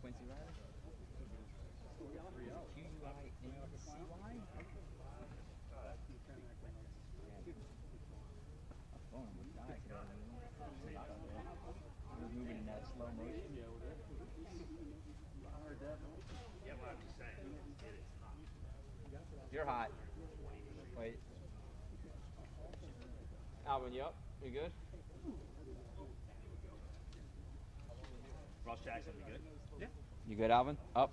Quincy Riley? Q-U-I-N-C-Y? My phone would die if I was moving in that slow motion. Yeah, well, I'm just saying, it is hot. You're hot. Wait. Alvin, you up? You good? Ross Jackson, we good? Yeah. You good, Alvin? Up.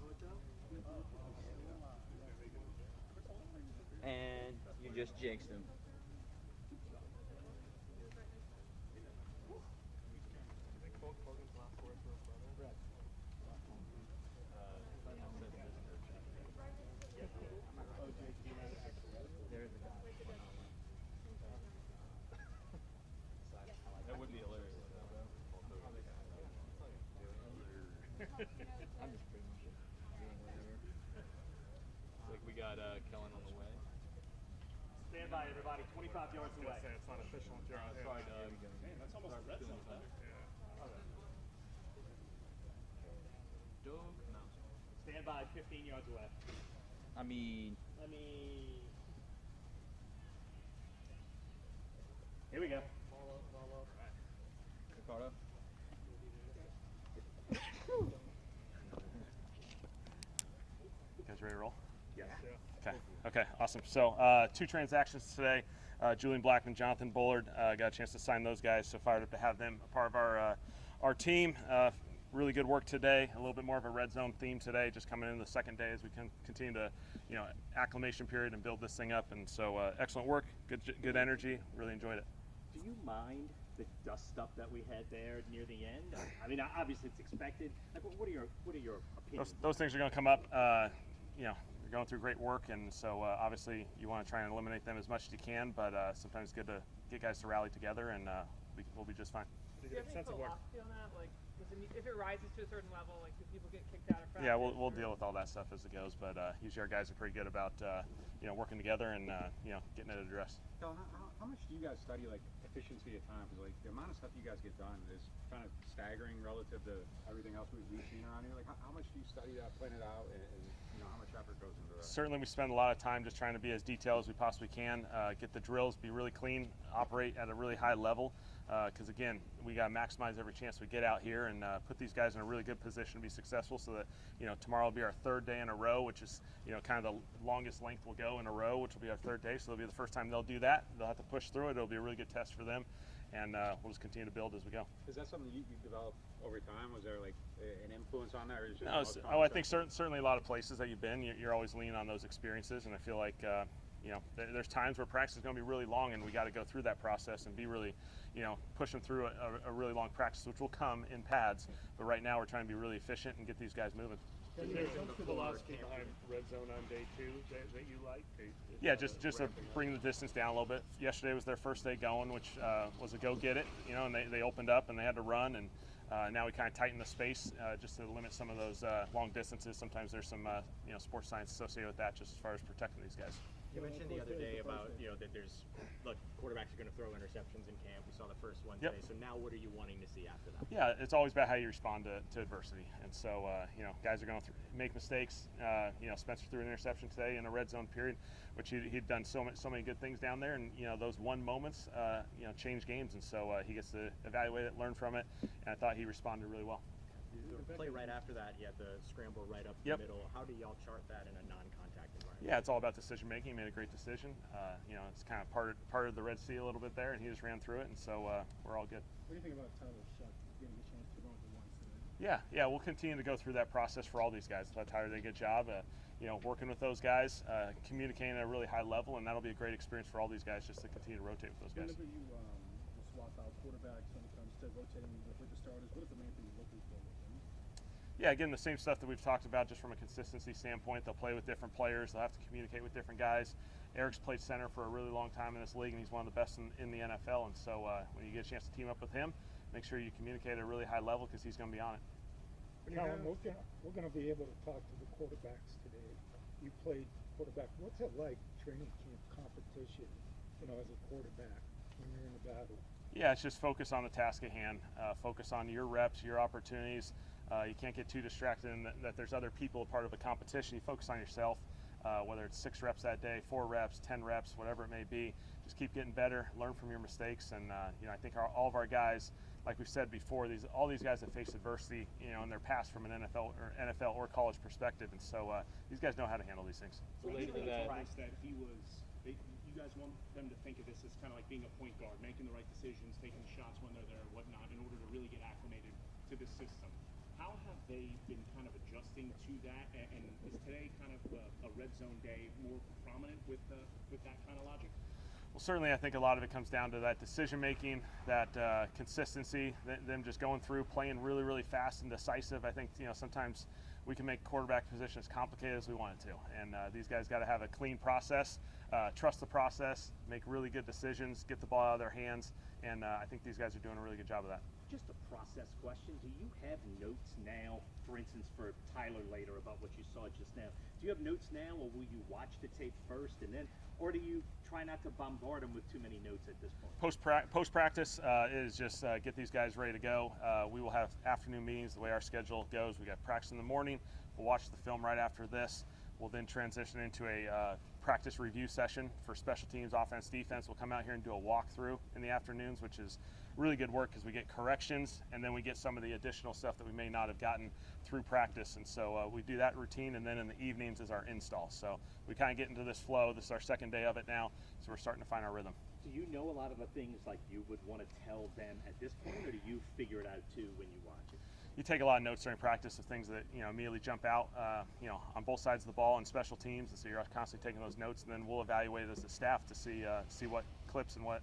And you just jinxed him. That would be hilarious. I'm just pretty much doing whatever. It's like we got Kellen on the way. Stand by, everybody. 25 yards away. It's not official. Sorry, Doug. That's almost a red zone. Doug? No. Stand by, 15 yards away. I mean, Here we go. Ricardo. You guys ready to roll? Yeah. Okay, awesome. So 2 transactions today. Julian Blackman, Jonathan Bullard, got a chance to sign those guys, so fired up to have them a part of our team. Really good work today. A little bit more of a red zone theme today, just coming into the second day as we can continue to, acclimation period and build this thing up. And so excellent work, good energy. Really enjoyed it. Do you mind the dust up that we had there near the end? I mean, obviously it's expected. Like, what are your opinions? Those things are going to come up. You're going through great work, and so obviously you want to try and eliminate them as much as you can. But sometimes it's good to get guys to rally together, and we'll be just fine. Do you have any philosophy on that? Like, if it rises to a certain level, like, do people get kicked out of practice? Yeah, we'll deal with all that stuff as it goes. But usually our guys are pretty good about working together and getting it addressed. How much do you guys study like efficiency of time? Because like the amount of stuff you guys get done is kind of staggering relative to everything else we've seen around here. Like how much do you study that, plan it out, and how much effort goes into that? Certainly we spend a lot of time just trying to be as detailed as we possibly can, get the drills, be really clean, operate at a really high level. Because again, we got to maximize every chance we get out here and put these guys in a really good position to be successful. So that tomorrow will be our 3rd day in a row, which is kind of the longest length we'll go in a row, which will be our 3rd day. So it'll be the first time they'll do that. They'll have to push through it. It'll be a really good test for them, and we'll just continue to build as we go. Is that something you developed over time? Was there like an influence on that, or is it No, I think certainly a lot of places that you've been, you're always leaning on those experiences, and I feel like there's times where practice is going to be really long, and we got to go through that process and be really, push them through a really long practice, which will come in pads. But right now, we're trying to be really efficient and get these guys moving. Is there some philosophy behind red zone on day 2 that you like? Yeah, just to bring the distance down a little bit. Yesterday was their first day going, which was a go get it, and they opened up and they had to run, and now we kind of tighten the space just to limit some of those long distances. Sometimes there's some sports science associated with that, just as far as protecting these guys. You mentioned the other day about that quarterbacks are going to throw interceptions in camp. We saw the first one today. So now, what are you wanting to see after that? Yeah, it's always about how you respond to adversity, and so guys are going to make mistakes. Spencer threw an interception today in a red zone period, which he'd done so many good things down there, and those one moments change games, and so he gets to evaluate it, learn from it, and I thought he responded really well. The play right after that, you had the scramble right up the middle. How do y'all chart that in a non-contact environment? Yeah, it's all about decision making. He made a great decision. It's kind of part of the Red Sea a little bit there, and he just ran through it, and so we're all good. What do you think about Tyler Shough getting a chance to run the ones today? Yeah, we'll continue to go through that process for all these guys. I thought Tyler did a good job, working with those guys, communicating at a really high level, and that'll be a great experience for all these guys just to continue to rotate with those guys. Whenever you swap out quarterbacks when it comes to rotating with the starters, what is the main thing you're looking for with them? Yeah, again, the same stuff that we've talked about just from a consistency standpoint. They'll play with different players. They'll have to communicate with different guys. Eric's played center for a really long time in this league, and he's one of the best in the NFL. And so when you get a chance to team up with him, make sure you communicate at a really high level because he's going to be on it. Colin, we're going to be able to talk to the quarterbacks today. You played quarterback. What's it like training camp competition, as a quarterback when you're in a battle? Yeah, it's just focus on the task at hand. Focus on your reps, your opportunities. You can't get too distracted in that there's other people a part of a competition. You focus on yourself, whether it's 6 reps that day, 4 reps, 10 reps, whatever it may be. Just keep getting better, learn from your mistakes, and I think all of our guys, like we said before, all these guys have faced adversity, in their past from an NFL or college perspective, and so these guys know how to handle these things. Related to that, you guys want them to think of this as kind of like being a point guard, making the right decisions, taking the shots when they're there, whatnot, in order to really get acclimated to this system. How have they been kind of adjusting to that, and is today kind of a red zone day more prominent with that kind of logic? Well, certainly I think a lot of it comes down to that decision making, that consistency, them just going through, playing really, really fast and decisive. I think sometimes we can make quarterback position as complicated as we want it to, and these guys got to have a clean process, trust the process, make really good decisions, get the ball out of their hands, and I think these guys are doing a really good job of that. Just a process question. Do you have notes now, for instance, for Tyler later about what you saw just now? Do you have notes now, or will you watch the tape first and then, or do you try not to bombard them with too many notes at this point? Post practice is just get these guys ready to go. We will have afternoon meetings the way our schedule goes. We got practice in the morning. We'll watch the film right after this. We'll then transition into a practice review session for special teams, offense, defense. We'll come out here and do a walkthrough in the afternoons, which is really good work because we get corrections and then we get some of the additional stuff that we may not have gotten through practice. And so we do that routine, and then in the evenings is our install. So we kind of get into this flow. This is our second day of it now, so we're starting to find our rhythm. Do you know a lot of the things like you would want to tell them at this point, or do you figure it out too when you watch it? You take a lot of notes during practice of things that immediately jump out, on both sides of the ball and special teams, and so you're constantly taking those notes, and then we'll evaluate it as a staff to see what clips and what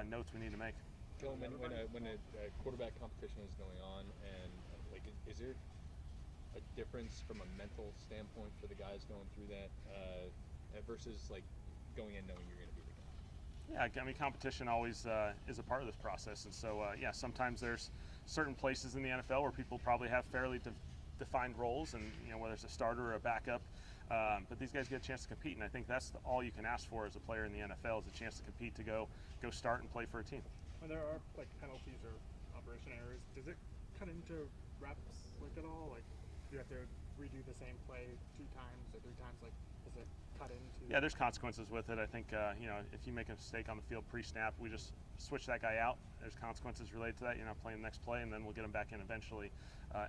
notes we need to make. Joe, when a quarterback competition is going on, and is there a difference from a mental standpoint for the guys going through that versus going in knowing you're going to be the guy? Yeah, I mean, competition always is a part of this process, and so sometimes there's certain places in the NFL where people probably have fairly defined roles, and whether it's a starter or a backup, but these guys get a chance to compete, and I think that's all you can ask for as a player in the NFL is a chance to compete, to go start and play for a team. When there are penalties or operation errors, does it cut into reps at all? Do you have to redo the same play 2 times or 3 times? Does it cut into? Yeah, there's consequences with it. I think if you make a mistake on the field pre-snap, we just switch that guy out. There's consequences related to that. You're not playing the next play, and then we'll get him back in eventually.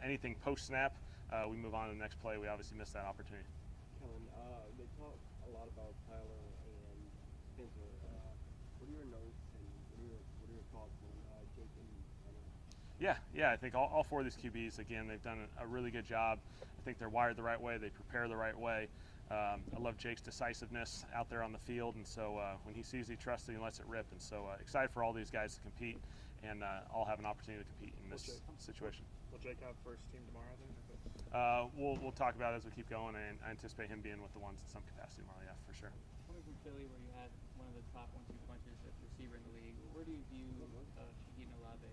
Anything post-snap, we move on to the next play. We obviously missed that opportunity. Kellen, they talk a lot about Tyler and Spencer. What are your notes and what are your thoughts on Jake and Haener? Yeah. I think all 4 of these QBs, again, they've done a really good job. I think they're wired the right way. They prepare the right way. I love Jake's decisiveness out there on the field, and so when he sees he trusts it, he lets it rip. And so excited for all these guys to compete, and all have an opportunity to compete in this situation. Will Jake have first team tomorrow then? We'll talk about it as we keep going, and I anticipate him being with the ones in some capacity tomorrow. Yeah, for sure. Coming from Philly, where you had one of the top 1-2 punches at receiver in the league, where do you view Shough and Olave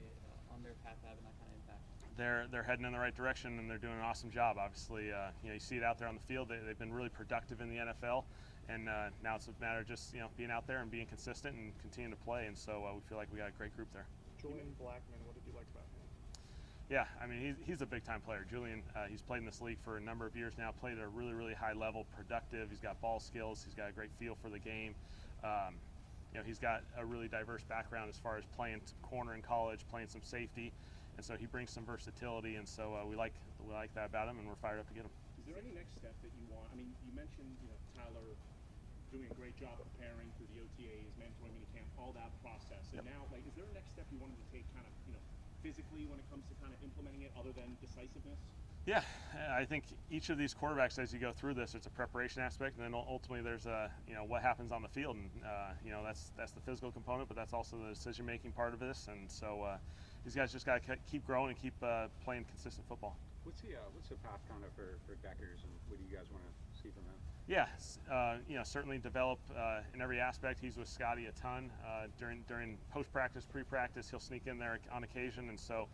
on their path to having that kind of impact? They're heading in the right direction, and they're doing an awesome job. Obviously, you see it out there on the field. They've been really productive in the NFL, and now it's a matter of just being out there and being consistent and continuing to play. And so we feel like we got a great group there. Julian Blackman, what did you like about him? Yeah, I mean, he's a big-time player. Julian, he's played in this league for a number of years now, played at a really, really high level, productive. He's got ball skills. He's got a great feel for the game. He's got a really diverse background as far as playing some corner in college, playing some safety, and so he brings some versatility, and so we like that about him, and we're fired up to get him. Is there any next step that you want? I mean, you mentioned Tyler doing a great job preparing through the OTAs, mandatory minicamp, all that process, and now is there a next step you wanted to take kind of physically when it comes to kind of implementing it other than decisiveness? Yeah, I think each of these quarterbacks, as you go through this, it's a preparation aspect, and then ultimately there's what happens on the field, and that's the physical component, but that's also the decision-making part of this, and so these guys just got to keep growing and keep playing consistent football. What's the path kind of for Deckers, and what do you guys want to see from him? Yeah, certainly develop in every aspect. He's with Scotty a ton during post-practice, pre-practice. He'll sneak in there on occasion, and so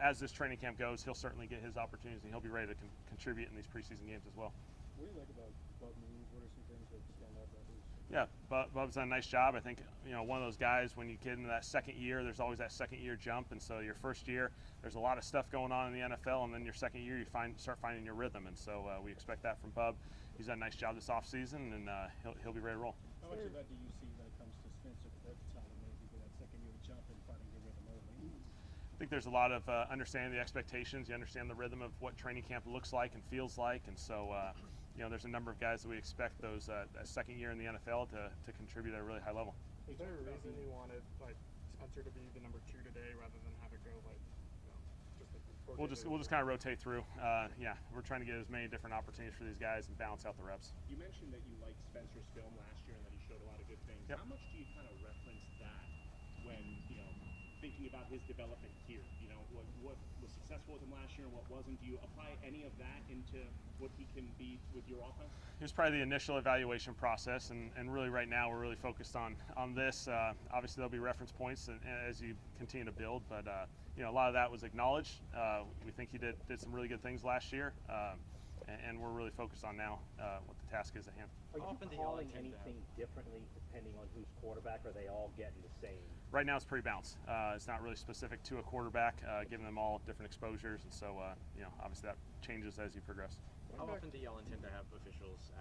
as this training camp goes, he'll certainly get his opportunities, and he'll be ready to contribute in these preseason games as well. What do you like about me? What are some things that stand out about his Yeah, Bub's done a nice job. I think, one of those guys, when you get into that second year, there's always that second year jump. And so your first year, there's a lot of stuff going on in the NFL, and then your second year, you start finding your rhythm. And so we expect that from Bub. He's done a nice job this offseason, and he'll be ready to roll. How much of that do you see when it comes to Spencer compared to Tyler, maybe with that second year jump and finding your rhythm early? I think there's a lot of understanding the expectations. You understand the rhythm of what training camp looks like and feels like. And so, there's a number of guys that we expect those that second year in the NFL to contribute at a really high level. Is there a reason you wanted Spencer to be the number 2 today rather than have it go We'll just kind of rotate through. We're trying to get as many different opportunities for these guys and balance out the reps. You mentioned that you liked Spencer's film last year and that he showed a lot of good things. Yep. How much do you kind of reference that when thinking about his development here? What was successful with him last year and what wasn't? Do you apply any of that into what he can be with your offense? Here's probably the initial evaluation process, and really right now we're really focused on this. Obviously there'll be reference points as you continue to build, but a lot of that was acknowledged. We think he did some really good things last year, and we're really focused on now what the task is at hand. Are you calling anything differently depending on who's quarterback, or are they all getting the same? Right now it's pretty balanced. It's not really specific to a quarterback, giving them all different exposures, and so obviously that changes as you progress. How often do y'all intend to have officials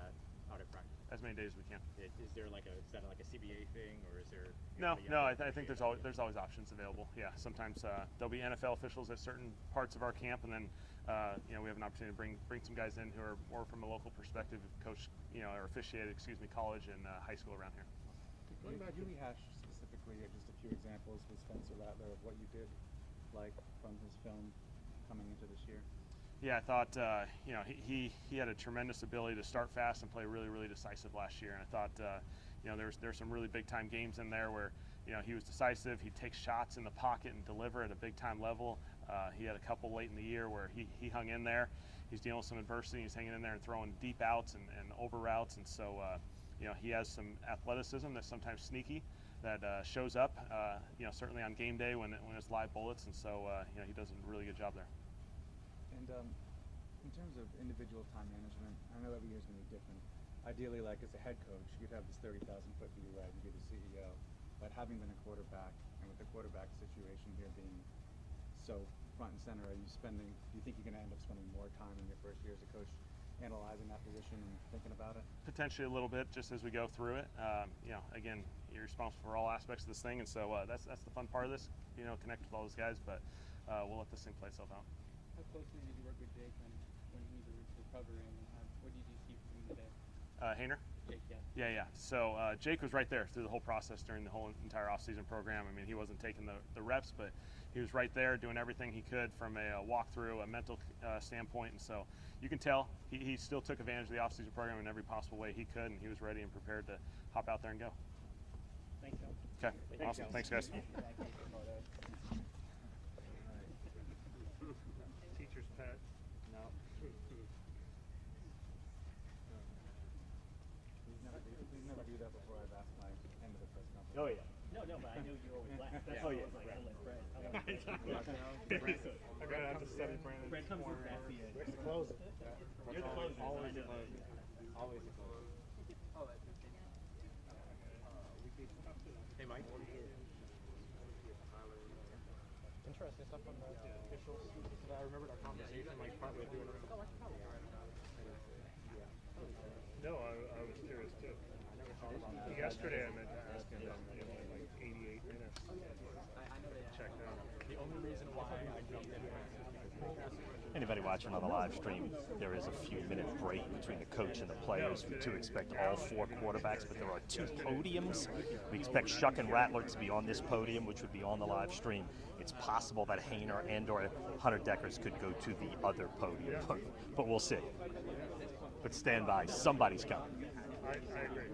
out at practice? As many days as we can. Is there is that like a CBA thing, or is there? No. I think there's always options available. Yeah, sometimes there'll be NFL officials at certain parts of our camp, and then we have an opportunity to bring some guys in who are more from a local perspective, coach or officiated, college and high school around here. Could you rehash specifically just a few examples with Spencer Rattler of what you did like from his film coming into this year? Yeah, I thought he had a tremendous ability to start fast and play really, really decisive last year. And I thought there's some really big time games in there where he was decisive. He'd take shots in the pocket and deliver at a big time level. He had a couple late in the year where he hung in there. He's dealing with some adversity. He's hanging in there and throwing deep outs and over routes. And so he has some athleticism that's sometimes sneaky that shows up. Certainly on game day when it's live bullets. And so he does a really good job there. And in terms of individual time management, I know every year is going to be different. Ideally, like as a head coach, you'd have this 30,000-foot view, right, and be the CEO. But having been a quarterback, and with the quarterback situation here being so front and center, do you think you're going to end up spending more time in your first year as a coach analyzing that position and thinking about it? Potentially a little bit, just as we go through it. Again, you're responsible for all aspects of this thing, and so that's the fun part of this, connect with all those guys, but we'll let this thing play itself out. How closely did you work with Jake when he was recovering, and what did you see from him today? Haener? Jake, yeah. Yeah. So Jake was right there through the whole process during the whole entire off-season program. I mean, he wasn't taking the reps, but he was right there doing everything he could from a walkthrough, a mental standpoint. And so you can tell he still took advantage of the off-season program in every possible way he could, and he was ready and prepared to hop out there and go. Thanks, Joe. Okay, awesome. Thanks, guys. Teacher's pet. No. Please never do that before I've asked my end of the press conference. Oh yeah. No, but I knew you always laugh. That's why I was like, I let Brad. I'm gonna have to study Brandon. Brad comes in at the end. It's closing. You're the closer. Always I know. closing. Always the closer. Hey, Mike. Interesting stuff on the officials. I remembered our conversation like partway through it. No, I was curious too. Yesterday I meant to ask him in like 88 minutes. Checked out. The only reason why I jumped in. Anybody watching on the live stream, there is a few minute break between the coach and the players. We do expect all 4 quarterbacks, but there are 2 podiums. We expect Shough and Rattler to be on this podium, which would be on the live stream. It's possible that Haener and or Hunter Deckers could go to the other podium, but we'll see. But stand by, somebody's coming. I agree.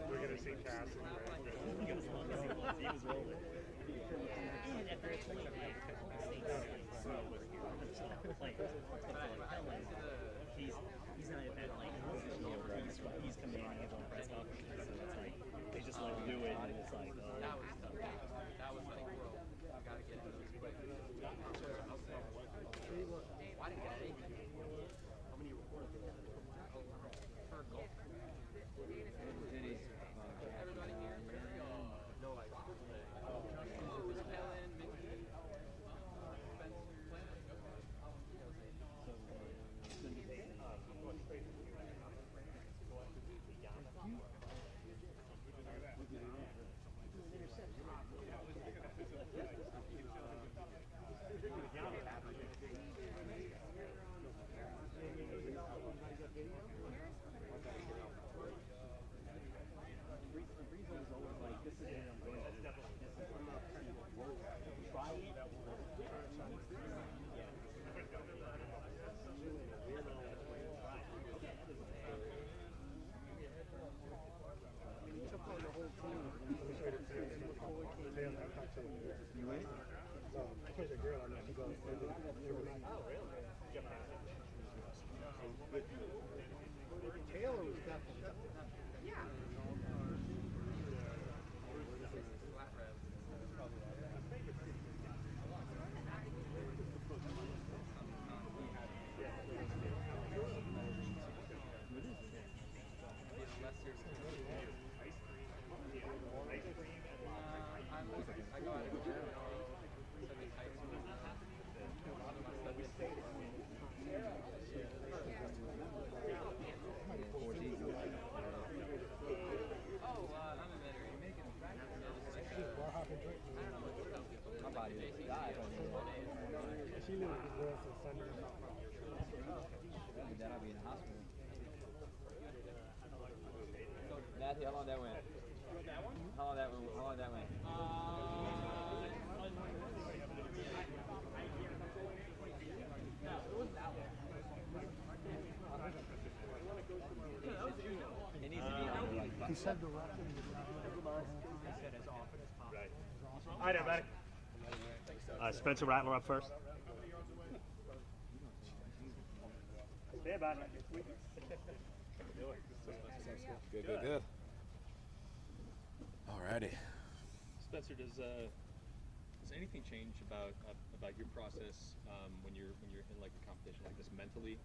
We're gonna see Cass and He's not at like he's commanding his own press conferences, so it's like they just let him do it, and it's like That was tough. That was like, bro, I gotta get those quick. Why I talked to a girl, and he goes, they were like, oh, really? Taylor was definitely. Yeah. She knew it was Sunday. Then I'll be in the hospital. Matthew, how long that went? How long that went? How long that went? It needs to be under like. He said the Rattler. All right, everybody. Spencer Rattler up first. Stand by. Good. Alrighty. Spencer, does anything change about your process when you're in like a competition like this mentally?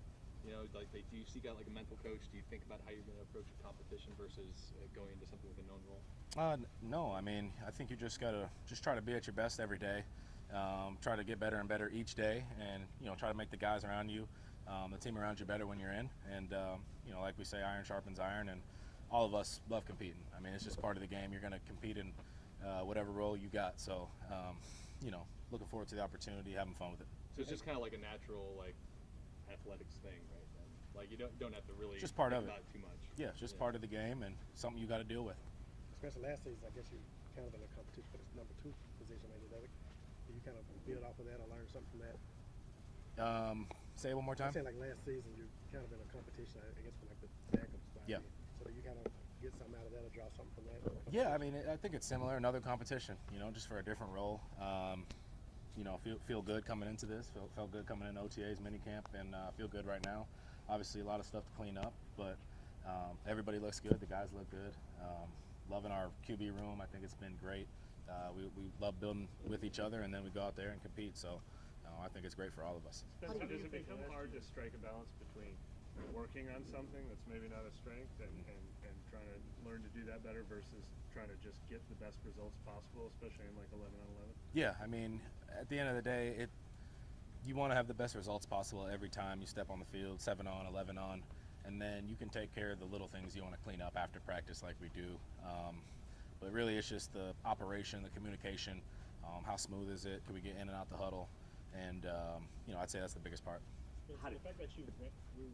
You know, like do you seek out like a mental coach? Do you think about how you're going to approach a competition versus going into something with a known role? No, I mean, I think you just gotta try to be at your best every day. Try to get better and better each day, and try to make the guys around you, the team around you, better when you're in. And like we say, iron sharpens iron, and all of us love competing. I mean, it's just part of the game. You're going to compete in whatever role you got. So, looking forward to the opportunity, having fun with it. So it's just kind of like a natural athletics thing, right? Then, like you don't have to really just part of think it. about it too much. Yeah, it's just part of the game and something you got to deal with. Especially last season, I guess you kind of in a competition for this number 2 position, maybe. Do you kind of build off of that or learn something from that? Say it one more time. I'm saying like last season, you're kind of in a competition, I guess, for like the backup spot. Yeah. So you kind of get something out of that or draw something from that? Yeah, I mean, I think it's similar. Another competition, just for a different role. Feel good coming into this. Felt good coming in OTAs, minicamp, and feel good right now. Obviously, a lot of stuff to clean up, but everybody looks good. The guys look good. Loving our QB room. I think it's been great. We love building with each other, and then we go out there and compete. So I think it's great for all of us. Spencer, does it become hard to strike a balance between working on something that's maybe not a strength and trying to learn to do that better versus trying to just get the best results possible, especially in like 11-on-11? Yeah, I mean, at the end of the day, you want to have the best results possible every time you step on the field, 7-on, 11-on, and then you can take care of the little things you want to clean up after practice like we do. But really it's just the operation, the communication, how smooth is it, can we get in and out the huddle, and I'd say that's the biggest part. The fact that you went through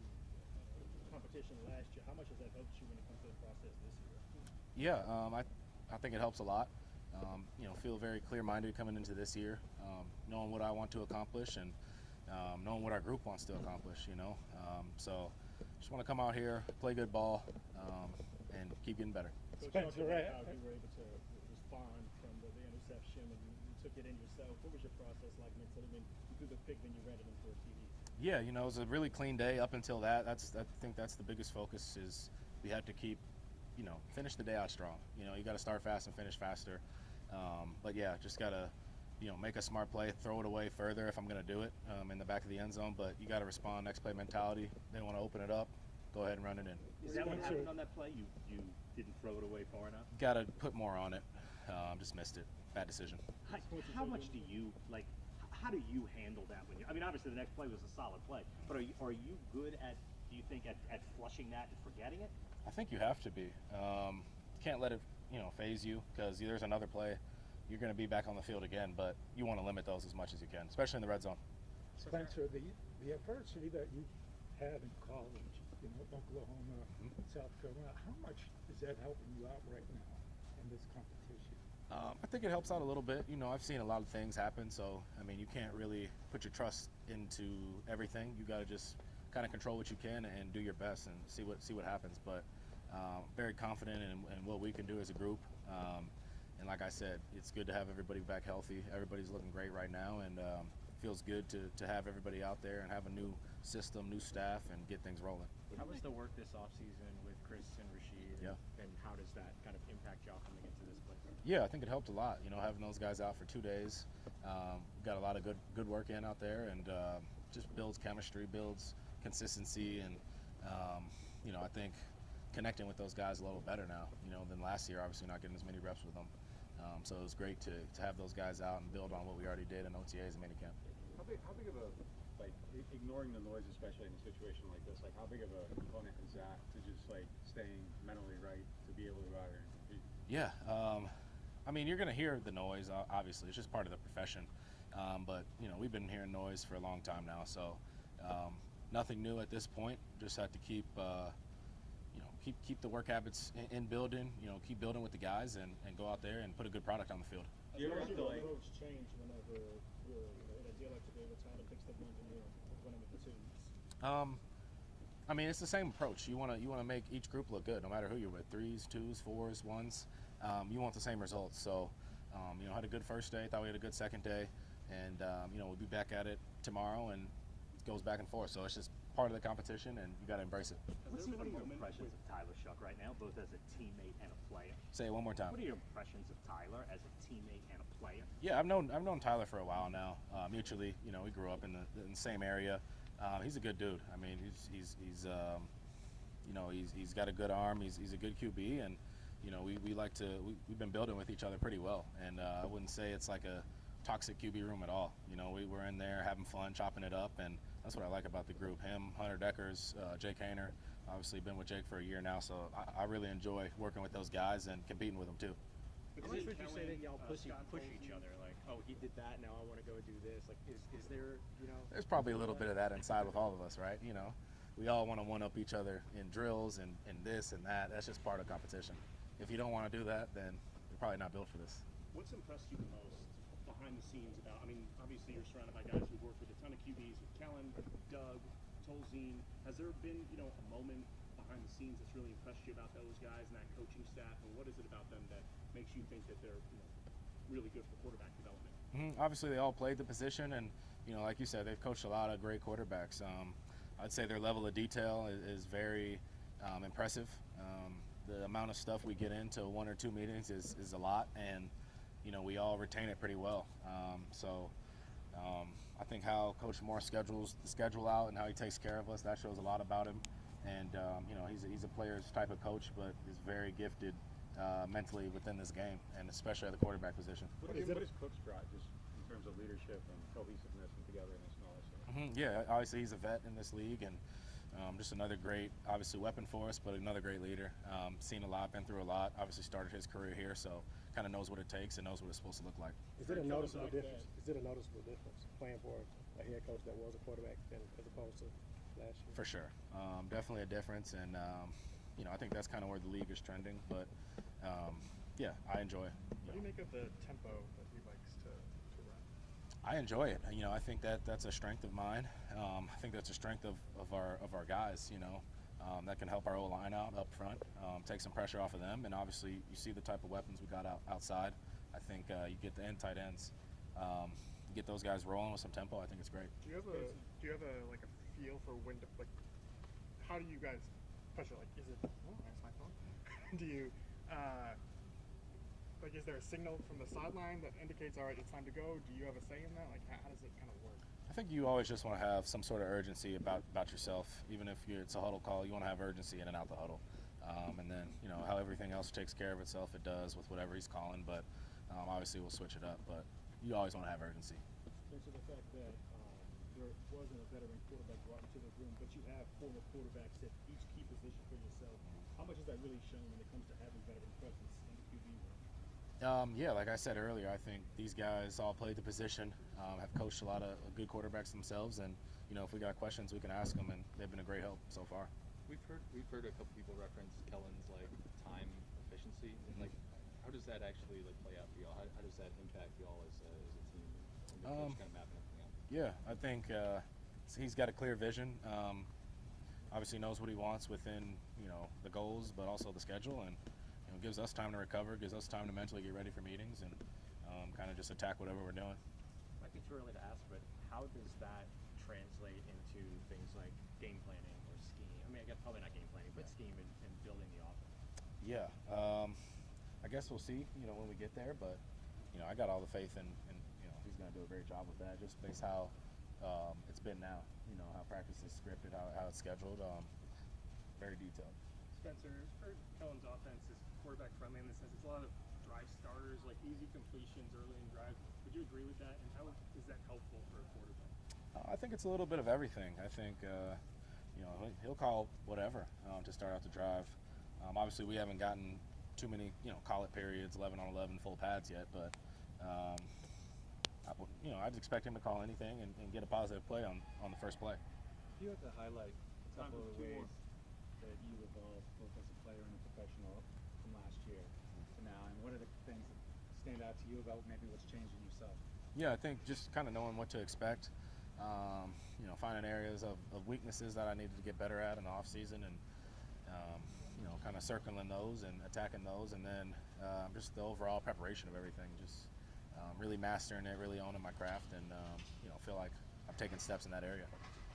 competition last year, how much has that helped you when it comes to the process this year? Yeah, I think it helps a lot. Feel very clear-minded coming into this year, knowing what I want to accomplish and knowing what our group wants to accomplish, So just want to come out here, play good ball, and keep getting better. Spencer, how you were able to respond from the interception and you took it in yourself. What was your process like mentally when you threw the pick and you ran it in for a TD? Yeah, it was a really clean day up until that. I think that's the biggest focus is we have to keep, finish the day out strong. You got to start fast and finish faster. But yeah, just got to, make a smart play, throw it away further if I'm going to do it in the back of the end zone. But you got to respond, next play mentality. They want to open it up, go ahead and run it in. Is that what happened on that play? You didn't throw it away far enough? Got to put more on it. Just missed it. Bad decision. How much do you how do you handle that when I mean, obviously the next play was a solid play, but are you good at, do you think, at flushing that and forgetting it? I think you have to be. Can't let it, phase you, because there's another play. You're going to be back on the field again, but you want to limit those as much as you can, especially in the red zone. Spencer, the adversity that you had in college, Oklahoma, South Carolina, how much is that helping you out right now in this competition? I think it helps out a little bit. I've seen a lot of things happen, so I mean, you can't really put your trust into everything. You got to just kind of control what you can and do your best and see what happens. But very confident in what we can do as a group, And like I said, it's good to have everybody back healthy. Everybody's looking great right now, and feels good to have everybody out there and have a new system, new staff, and get things rolling. How was the work this offseason with Chris and Rashid? Yeah. And how does that kind of impact y'all coming into this place? Yeah, I think it helped a lot. You know, having those guys out for 2 days, got a lot of good work in out there, and just builds chemistry, builds consistency, and you know, I think connecting with those guys a little better now. You know, than last year. Obviously, not getting as many reps with them. So it was great to have those guys out and build on what we already did in OTAs and minicamp. How big of a, like, ignoring the noise, especially in a situation like this, like, how big of a component is that to just, like, staying mentally right to be able to go out here and compete? Yeah, I mean, you're going to hear the noise, obviously. It's just part of the profession. But, you know, we've been hearing noise for a long time now. So nothing new at this point. Just have to keep, you know, keep the work habits in building, you know, keep building with the guys and go out there and put a good product on the field. Do you ever feel like moves change whenever you're in a deal like today with Tyler picks the ones and you're winning with the twos? I mean, it's the same approach. You want to make each group look good, no matter who you're with. 3s, 2s, 4s, 1s. You want the same results. So, you know, had a good first day. Thought we had a good second day, and you know, we'll be back at it tomorrow, and it goes back and forth. So it's just part of the competition, and you got to embrace it. What's your impressions of Tyler, Shough, right now, both as a teammate and a player? Say it one more time. What are your impressions of Tyler as a teammate and a player? Yeah, I've known Tyler for a while now. Mutually, you know, we grew up in the same area. He's a good dude. I mean, he's you know, he's got a good arm. He's a good QB, and you know, we've been building with each other pretty well. And I wouldn't say it's like a toxic QB room at all. You know, we're in there having fun, chopping it up, and that's what I like about the group. Him, Hunter Deckers, Jake Haener. Obviously, been with Jake for a year now, so I really enjoy working with those guys and competing with them too. How much would you say that y'all push each other? Like, oh, he did that, now I want to go do this. Like, is there, you know? There's probably a little bit of that inside with all of us, right? You know, we all want to one-up each other in drills and this and that. That's just part of competition. If you don't want to do that, then you're probably not built for this. What's impressed you the most behind the scenes about, I mean, obviously you're surrounded by guys who've worked with a ton of QBs, with Kellen, Doug, Tolzien. Has there been, you know, a moment behind the scenes that's really impressed you about those guys and that coaching staff, and what is it about them that makes you think that they're, you know, really good for quarterback development? Obviously, they all played the position, and you know, like you said, they've coached a lot of great quarterbacks. I'd say their level of detail is very impressive. The amount of stuff we get into 1 or 2 meetings is a lot, and you know, we all retain it pretty well. I think how Coach Moore schedules the schedule out and how he takes care of us, that shows a lot about him. And you know, he's a player's type of coach, but is very gifted mentally within this game, and especially at the quarterback position. What is Cook's brought just in terms of leadership and cohesiveness and togetherness and all that stuff? Yeah, obviously he's a vet in this league, and just another great, obviously, weapon for us, but another great leader. Seen a lot, been through a lot, obviously started his career here, so kind of knows what it takes and knows what it's supposed to look like. Is it a noticeable difference? Playing for a head coach that was a quarterback as opposed to last year? For sure, definitely a difference, and you know, I think that's kind of where the league is trending. But yeah, I enjoy it. What do you make of the tempo that he likes to run? I enjoy it. You know, I think that's a strength of mine. I think that's a strength of our guys. You know, that can help our O-line out up front, take some pressure off of them, and obviously you see the type of weapons we got outside. I think you get the tight ends, you get those guys rolling with some tempo. I think it's great. Do you have a like a feel for when to, like, how do you guys push it? Like, is it? Oh, that's my phone. Do you like, is there a signal from the sideline that indicates, all right, it's time to go? Do you have a say in that? Like, how does it kind of work? I think you always just want to have some sort of urgency about yourself. Even if it's a huddle call, you want to have urgency in and out the huddle. And then, you know, how everything else takes care of itself, it does with whatever he's calling. But obviously we'll switch it up. But you always want to have urgency. Thanks to the fact that there wasn't a veteran quarterback brought into the room, but you have former quarterbacks at each key position for yourself. How much is that really shown when it comes to having veteran presence in the QB room? Yeah, like I said earlier, I think these guys all played the position, have coached a lot of good quarterbacks themselves, and you know, if we got questions, we can ask them, and they've been a great help so far. We've heard a couple people reference Kellen's like time efficiency. Like, how does that actually like play out for y'all? How does that impact y'all as a team? And the coach kind of mapping everything out? Yeah, I think he's got a clear vision. Obviously knows what he wants within, you know, the goals, but also the schedule, and gives us time to recover, gives us time to mentally get ready for meetings, and kind of just attack whatever we're doing. Might be too early to ask, but how does that translate into things like game planning or scheme? I mean, I guess probably not game planning, but scheme and building the offense. Yeah, I guess we'll see, when we get there, but, I got all the faith in he's going to do a great job with that, just based how it's been now, how practice is scripted, how it's scheduled, very detailed. Spencer, for Kellen's offense is quarterback friendly in the sense it's a lot of drive starters, like easy completions early in drives. Would you agree with that? And how is that helpful for a quarterback? I think it's a little bit of everything. I think, he'll call whatever to start out the drive. Obviously, we haven't gotten too many, call it periods, 11 on 11 full pads yet, but, I'd expect him to call anything and get a positive play on the first play. If you had to highlight a couple of ways that you evolved both as a player and a professional from last year to now, and what are the things that stand out to you about maybe what's changed in yourself? Yeah, I think just kind of knowing what to expect, finding areas of weaknesses that I needed to get better at in the off season, and kind of circling those and attacking those, and then just the overall preparation of everything, just really mastering it, really owning my craft, and feel like I've taken steps in that area.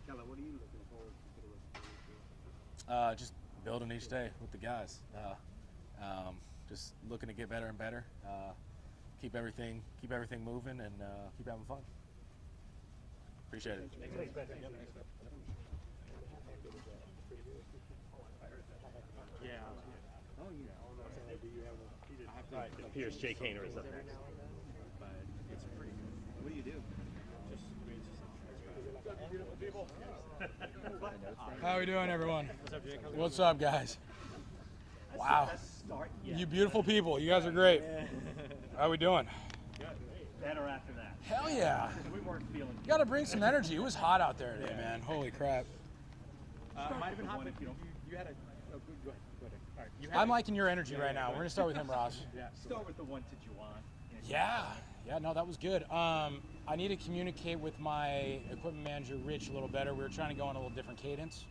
Kellen, what are you looking forward to? Just building each day with the guys. Just looking to get better and better. Keep everything moving, and keep having fun. Appreciate it. Yeah. Oh, yeah. All right, it appears Jake Haener is up next. But it's pretty good. What do you do? Just beautiful people. How we doing, everyone? What's up, Jake? What's up, guys? Wow. Best start yet. You beautiful people. You guys are great. How we doing? Good. Better after that. Hell yeah. We weren't feeling. You got to bring some energy. It was hot out there today, man. Holy crap. Might have been hot, but you had a. Oh, go ahead. All right. You had I'm liking your energy right now. We're going to start with him, Ross. Yeah. Start with the one to Juwan. Yeah. Yeah, no, that was good. I need to communicate with my equipment manager, Rich, a little better. We were trying to go on a little different cadence.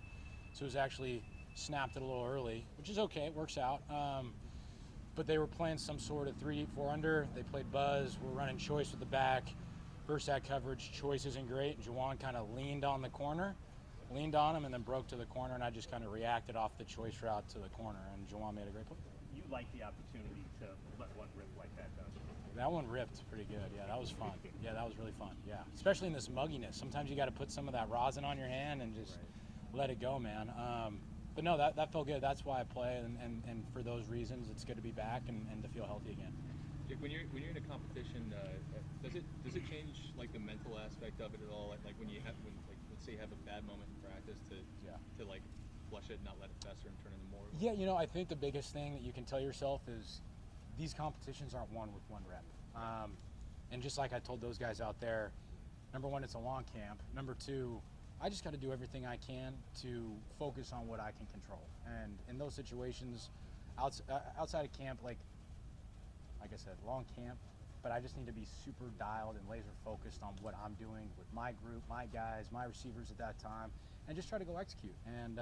So it was actually snapped it a little early, which is okay. It works out. But they were playing some sort of 3 deep, 4 under. They played buzz. We're running choice with the back. First that coverage, choice isn't great. Juwan kind of leaned on him, and then broke to the corner, and I just kind of reacted off the choice route to the corner, and Juwan made a great play. You like the opportunity to let one rip like that, don't you? That one ripped pretty good. Yeah, that was fun. Yeah, that was really fun. Yeah, especially in this mugginess. Sometimes you got to put some of that rosin on your hand and just let it go, man. But no, that felt good. That's why I play, and for those reasons, it's good to be back and to feel healthy again. Jake, when you're in a competition, does it change like the mental aspect of it at all? Like when let's say you have a bad moment in practice to like flush it, not let it fester and turn into more. Yeah, I think the biggest thing that you can tell yourself is these competitions aren't won with one rep. And just like I told those guys out there, number one, it's a long camp. Number two, I just got to do everything I can to focus on what I can control. And in those situations, outside of camp, like I said, long camp, but I just need to be super dialed and laser focused on what I'm doing with my group, my guys, my receivers at that time, and just try to go execute. And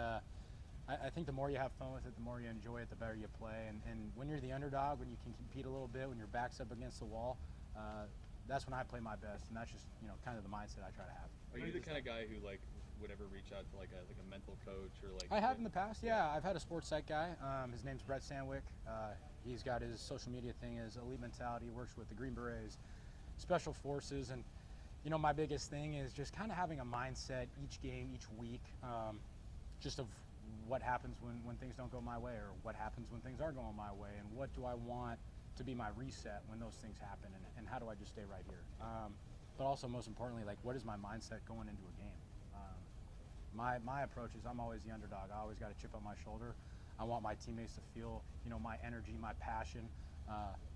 I think the more you have fun with it, the more you enjoy it, the better you play. And when you're the underdog, when you can compete a little bit, when your back's up against the wall, that's when I play my best, and that's just kind of the mindset I try to have. Are you the kind of guy who would ever reach out to like a mental coach or like? I have in the past, yeah. I've had a sports psych guy. His name's Brett Sandwick. He's got his social media thing is Elite Mentality. He works with the Green Berets, Special Forces, and my biggest thing is just kind of having a mindset each game, each week, just of what happens when things don't go my way, or what happens when things are going my way, and what do I want to be my reset when those things happen, and how do I just stay right here? But also, most importantly, what is my mindset going into a game? My approach is I'm always the underdog. I always got a chip on my shoulder. I want my teammates to feel, my energy, my passion,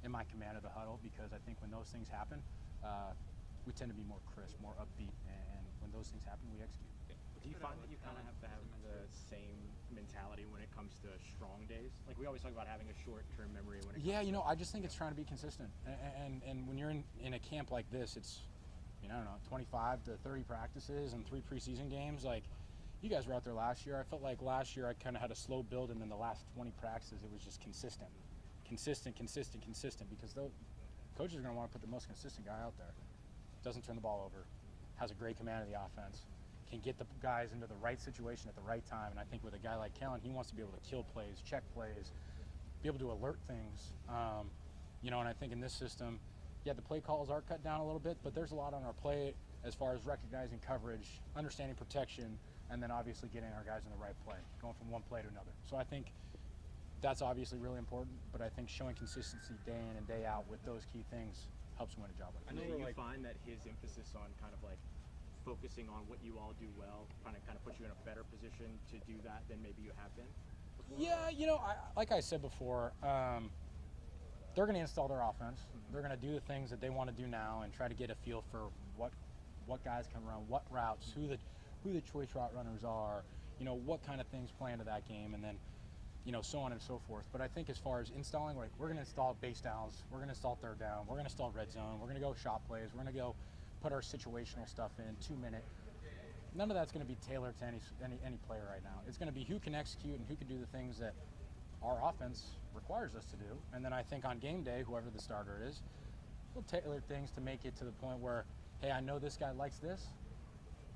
in my command of the huddle, because I think when those things happen, we tend to be more crisp, more upbeat, and when those things happen, we execute. Do you find that you kind of have to have the same mentality when it comes to strong days? Like we always talk about having a short-term memory when it comes to I just think it's trying to be consistent. And when you're in a camp like this, it's, 25 to 30 practices and 3 preseason games. Like, you guys were out there last year. I felt like last year I kind of had a slow build, and then the last 20 practices, it was just consistent. consistent, because those coaches are going to want to put the most consistent guy out there. Doesn't turn the ball over, has a great command of the offense, can get the guys into the right situation at the right time. And I think with a guy like Kellen, he wants to be able to kill plays, check plays, be able to alert things. You know, and I think in this system, yeah, the play calls are cut down a little bit, but there's a lot on our plate as far as recognizing coverage, understanding protection, and then obviously getting our guys in the right play, going from one play to another. So I think that's obviously really important, but I think showing consistency day in and day out with those key things helps win a job like And that. do you find that his emphasis on kind of like focusing on what you all do well kind of puts you in a better position to do that than maybe you have been before? Yeah, you know, like I said before, they're going to install their offense. They're going to do the things that they want to do now and try to get a feel for what guys can run, what routes, who the choice route runners are, you know, what kind of things play into that game, and then, you know, so on and so forth. But I think as far as installing, like, we're going to install base downs, we're going to install third down, we're going to install red zone, we're going to go shot plays, we're going to go put our situational stuff in, 2-minute. None of that's going to be tailored to any player right now. It's going to be who can execute and who can do the things that our offense requires us to do. And then I think on game day, whoever the starter is, we'll tailor things to make it to the point where, hey, I know this guy likes this.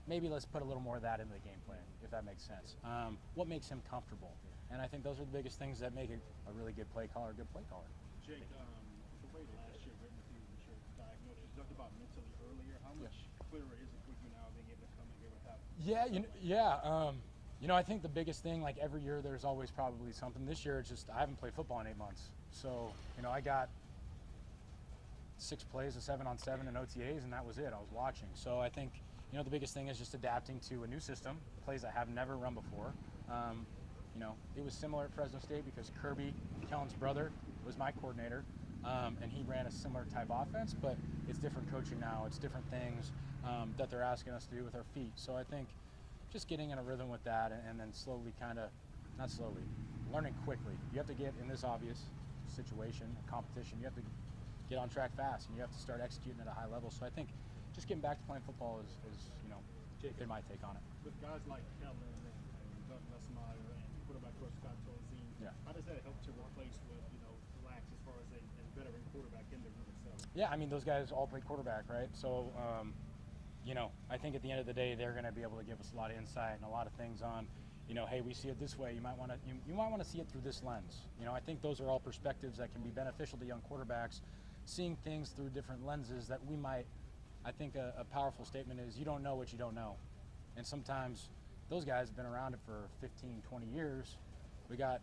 Maybe let's put a little more of that into the game plan, if that makes sense. What makes him comfortable? And I think those are the biggest things that make a really good play caller a good play caller. Jake, the way last year went with you with your diagnosis, you talked about mentally earlier. How much clearer is it for you now being able to come in here without? You know, I think the biggest thing, like every year, there's always probably something. This year, it's just I haven't played football in 8 months, so you know I got 6 plays of 7-on-7 and OTAs, and that was it. I was watching, so I think you know the biggest thing is just adapting to a new system, plays I have never run before. You know, it was similar at Fresno State because Kirby, Kellen's brother, was my coordinator, and he ran a similar type offense, but it's different coaching now. It's different things that they're asking us to do with our feet. So I think just getting in a rhythm with that and then slowly not slowly, learning quickly. You have to get in this obvious situation, competition, you have to get on track fast and you have to start executing at a high level. So I think just getting back to playing football is you know, been my take on it. With guys like Kellen and Doug Nussmeier and quarterback coach Scott Tolzien, how does that help to replace with, you know, relax as far as a veteran quarterback in the room itself? Yeah, I mean, those guys all play quarterback, right? So, you know, I think at the end of the day, they're going to be able to give us a lot of insight and a lot of things on, you know, hey, we see it this way. You might want to see it through this lens. You know, I think those are all perspectives that can be beneficial to young quarterbacks, seeing things through different lenses that we might. I think a powerful statement is you don't know what you don't know, and sometimes those guys have been around it for 15, 20 years. We got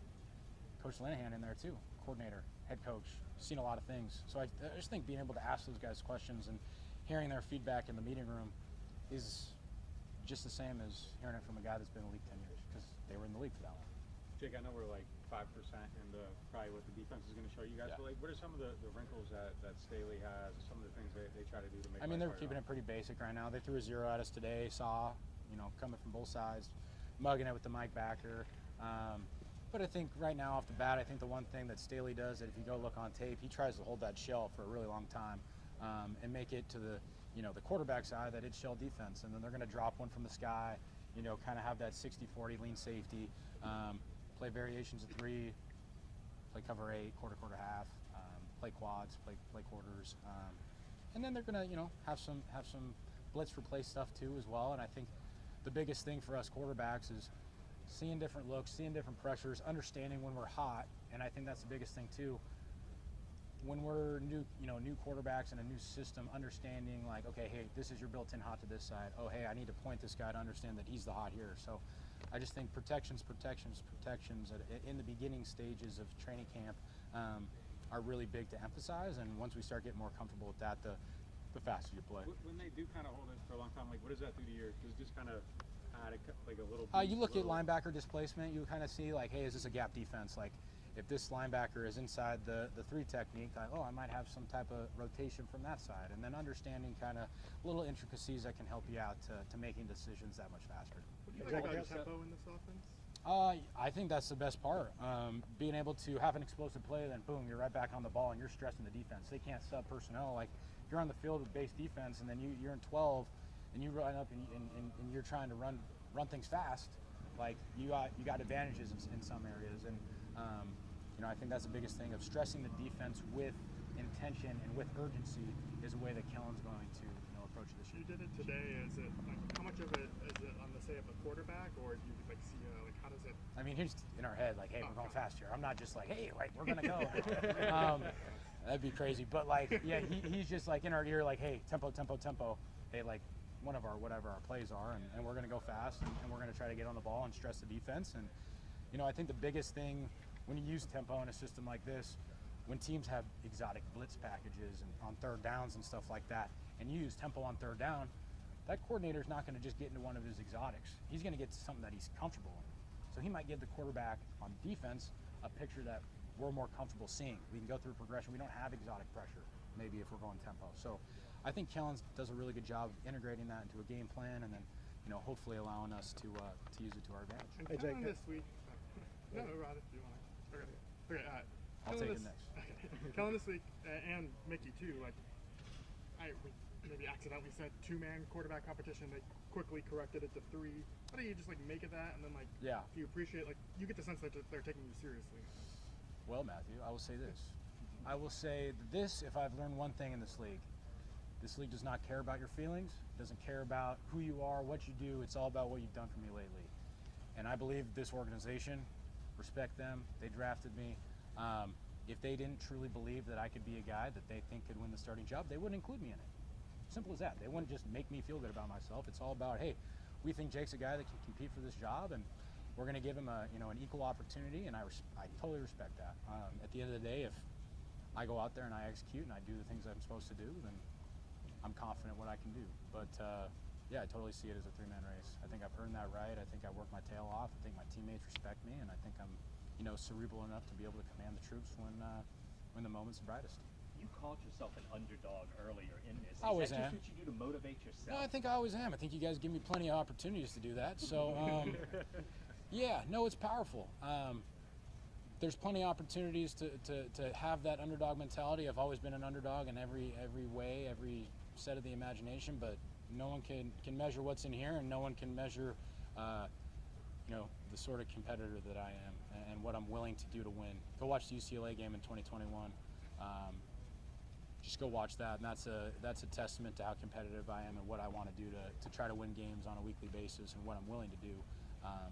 Coach Linehan in there too, coordinator, head coach, seen a lot of things. So I just think being able to ask those guys questions and hearing their feedback in the meeting room is just the same as hearing it from a guy that's been in the league 10 years because they were in the league for that long. Jake, I know we're like 5% into probably what the defense is going to show you guys, but like, what are some of the wrinkles that Staley has, some of the things they try to do to make I mean, they're keeping it pretty basic right now. They threw a 0 at us today, saw, you know, coming from both sides, mugging it with the Mike backer. But I think right now off the bat, I think the one thing that Staley does, that if you go look on tape, he tries to hold that shell for a really long time and make it to the, you know, the quarterback side that it's shell defense. And then they're going to drop one from the sky, you know, kind of have that 60-40 lean safety, play variations of 3, play cover 8, quarter, half, play quads, play quarters. And then they're going to, you know, have some blitz replace stuff too as well. And I think the biggest thing for us quarterbacks is seeing different looks, seeing different pressures, understanding when we're hot, and I think that's the biggest thing too. When we're new quarterbacks in a new system, understanding like, okay, hey, this is your built-in hot to this side. Oh, hey, I need to point this guy to understand that he's the hot here. So I just think protections in the beginning stages of training camp are really big to emphasize, and once we start getting more comfortable with that, the faster you play. When they do kind of hold it for a long time, like what does that do to your, does it just kind of add like a little you look at linebacker displacement, you kind of see like, hey, is this a gap defense? Like if this linebacker is inside the 3 technique, like, oh, I might have some type of rotation from that side, and then understanding kind of little intricacies that can help you out to making decisions that much faster. What do you think about tempo in this offense? I think that's the best part. Being able to have an explosive play, then boom, you're right back on the ball and you're stressing the defense. They can't sub personnel. Like if you're on the field with base defense and then you're in 12 and you run up and you're trying to run things fast, like you got advantages in some areas. And I think that's the biggest thing of stressing the defense with intention and with urgency is a way that Kellen's going to approach this year. You did it today. Is it like how much of it is it on the say of the quarterback, or do you like see like how does it? I mean, he's in our head like, hey, we're going fast here. I'm not just like, hey, like we're gonna go. That'd be crazy. But like, yeah, he's just like in our ear, like, hey, tempo, tempo, tempo. Hey, like one of our whatever our plays are, and we're gonna go fast, and we're gonna try to get on the ball and stress the defense. And I think the biggest thing when you use tempo in a system like this, when teams have exotic blitz packages and on third downs and stuff like that, and you use tempo on third down, that coordinator's not going to just get into one of his exotics. He's going to get to something that he's comfortable in. So he might give the quarterback on defense a picture that we're more comfortable seeing. We can go through progression. We don't have exotic pressure, maybe, if we're going tempo. So I think Kellen does a really good job of integrating that into a game plan, and then hopefully allowing us to use it to our advantage. And hey, Jake, this week, no, Rod, if you want to. Okay, I'll take it next. Kellen this week, and Mickey too, like, we maybe accidentally said 2-man quarterback competition. They quickly corrected it to 3. How do you just like make of that, and then like, yeah, do you appreciate, like, you get the sense that they're taking you seriously? Well, Matthew, I will say this. I will say this, if I've learned one thing in this league does not care about your feelings, doesn't care about who you are, what you do. It's all about what you've done for me lately. And I believe this organization, respect them, they drafted me. If they didn't truly believe that I could be a guy that they think could win the starting job, they wouldn't include me in it. Simple as that. They wouldn't just make me feel good about myself. It's all about, hey, we think Jake's a guy that can compete for this job, and we're going to give him an equal opportunity, and I totally respect that. At the end of the day, if I go out there and I execute and I do the things I'm supposed to do, then I'm confident what I can do. But yeah, I totally see it as a 3-man race. I think I've earned that right. I think I work my tail off. I think my teammates respect me, and I think I'm cerebral enough to be able to command the troops when the moment's brightest. You called yourself an underdog earlier in this. I always Is that am. just what you do to motivate yourself? No, I think I always am. I think you guys give me plenty of opportunities to do that. So, yeah, no, it's powerful. There's plenty of opportunities to have that underdog mentality. I've always been an underdog in every way, every set of the imagination, but no one can measure what's in here, and no one can measure the sort of competitor that I am and what I'm willing to do to win. Go watch the UCLA game in 2021. Just go watch that, and that's a testament to how competitive I am and what I want to do to try to win games on a weekly basis, and what I'm willing to do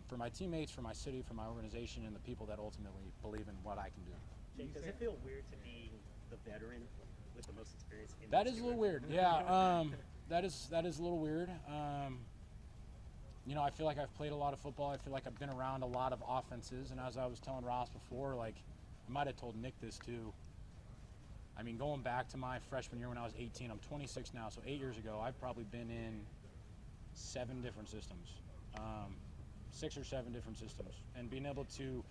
for my teammates, for my city, for my organization, and the people that ultimately believe in what I can do. Jake, does it feel weird to be the veteran with the most experience in That is a little weird. Yeah, that is a little weird. I feel like I've played a lot of football. I feel like I've been around a lot of offenses, and as I was telling Ross before, like, I might have told Nick this too. I mean, going back to my freshman year when I was 18, I'm 26 now, so 8 years ago, I've probably been in 7 different systems, 6 or 7 different systems, and being able to,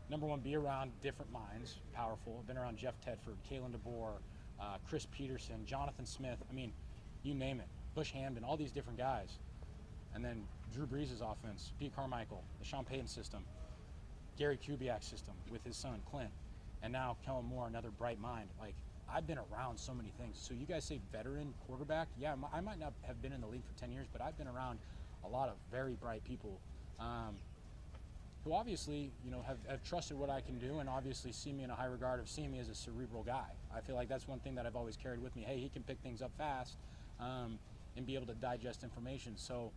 number one, be around different minds, powerful. I've been around Jeff Tedford, Kalen DeBoer, Chris Peterson, Jonathan Smith. I mean, you name it. Bush Hamden, all these different guys. And then Drew Brees' offense, Pete Carmichael, the Sean Payton system, Gary Kubiak's system with his son, Clint, and now Kellen Moore, another bright mind. Like, I've been around so many things. So you guys say veteran quarterback? Yeah, I might not have been in the league for 10 years, but I've been around a lot of very bright people who obviously, have trusted what I can do, and obviously see me in a high regard of seeing me as a cerebral guy. I feel like that's one thing that I've always carried with me. Hey, he can pick things up fast and be able to digest information. So,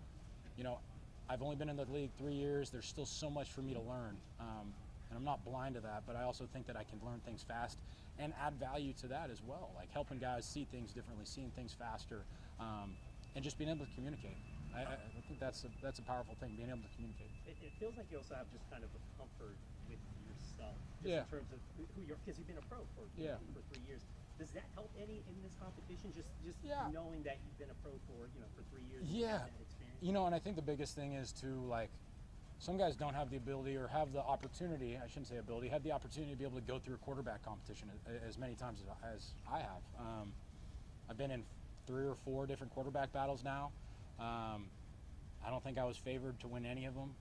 I've only been in the league 3 years. There's still so much for me to learn. And I'm not blind to that, but I also think that I can learn things fast and add value to that as well, like helping guys see things differently, seeing things faster, and just being able to communicate. I think that's a powerful thing, being able to communicate. It feels like you also have just kind of a comfort with yourself, just Yeah. in terms of who you're, because you've been a pro for 3 years. Does that help any in this competition? Just knowing that you've been a pro for 3 years. And Yeah, have that experience? and I think the biggest thing is to, like, some guys don't have the ability or have the opportunity, I shouldn't say ability, have the opportunity to be able to go through a quarterback competition as many times as I have. I've been in 3 or 4 different quarterback battles now. I don't think I was favored to win any of them.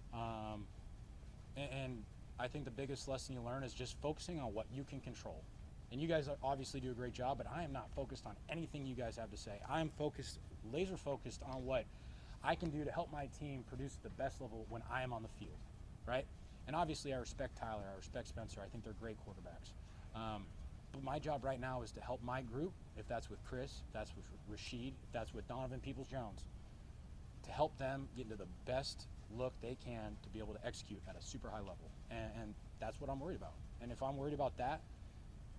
And I think the biggest lesson you learn is just focusing on what you can control. And you guys obviously do a great job, but I am not focused on anything you guys have to say. I am laser focused on what I can do to help my team produce the best level when I am on the field, right? And obviously I respect Tyler, I respect Spencer, I think they're great quarterbacks. But my job right now is to help my group, if that's with Chris, if that's with Rashid, if that's with Donovan Peoples-Jones, to help them get into the best look they can to be able to execute at a super high level. And that's what I'm worried about. And if I'm worried about that,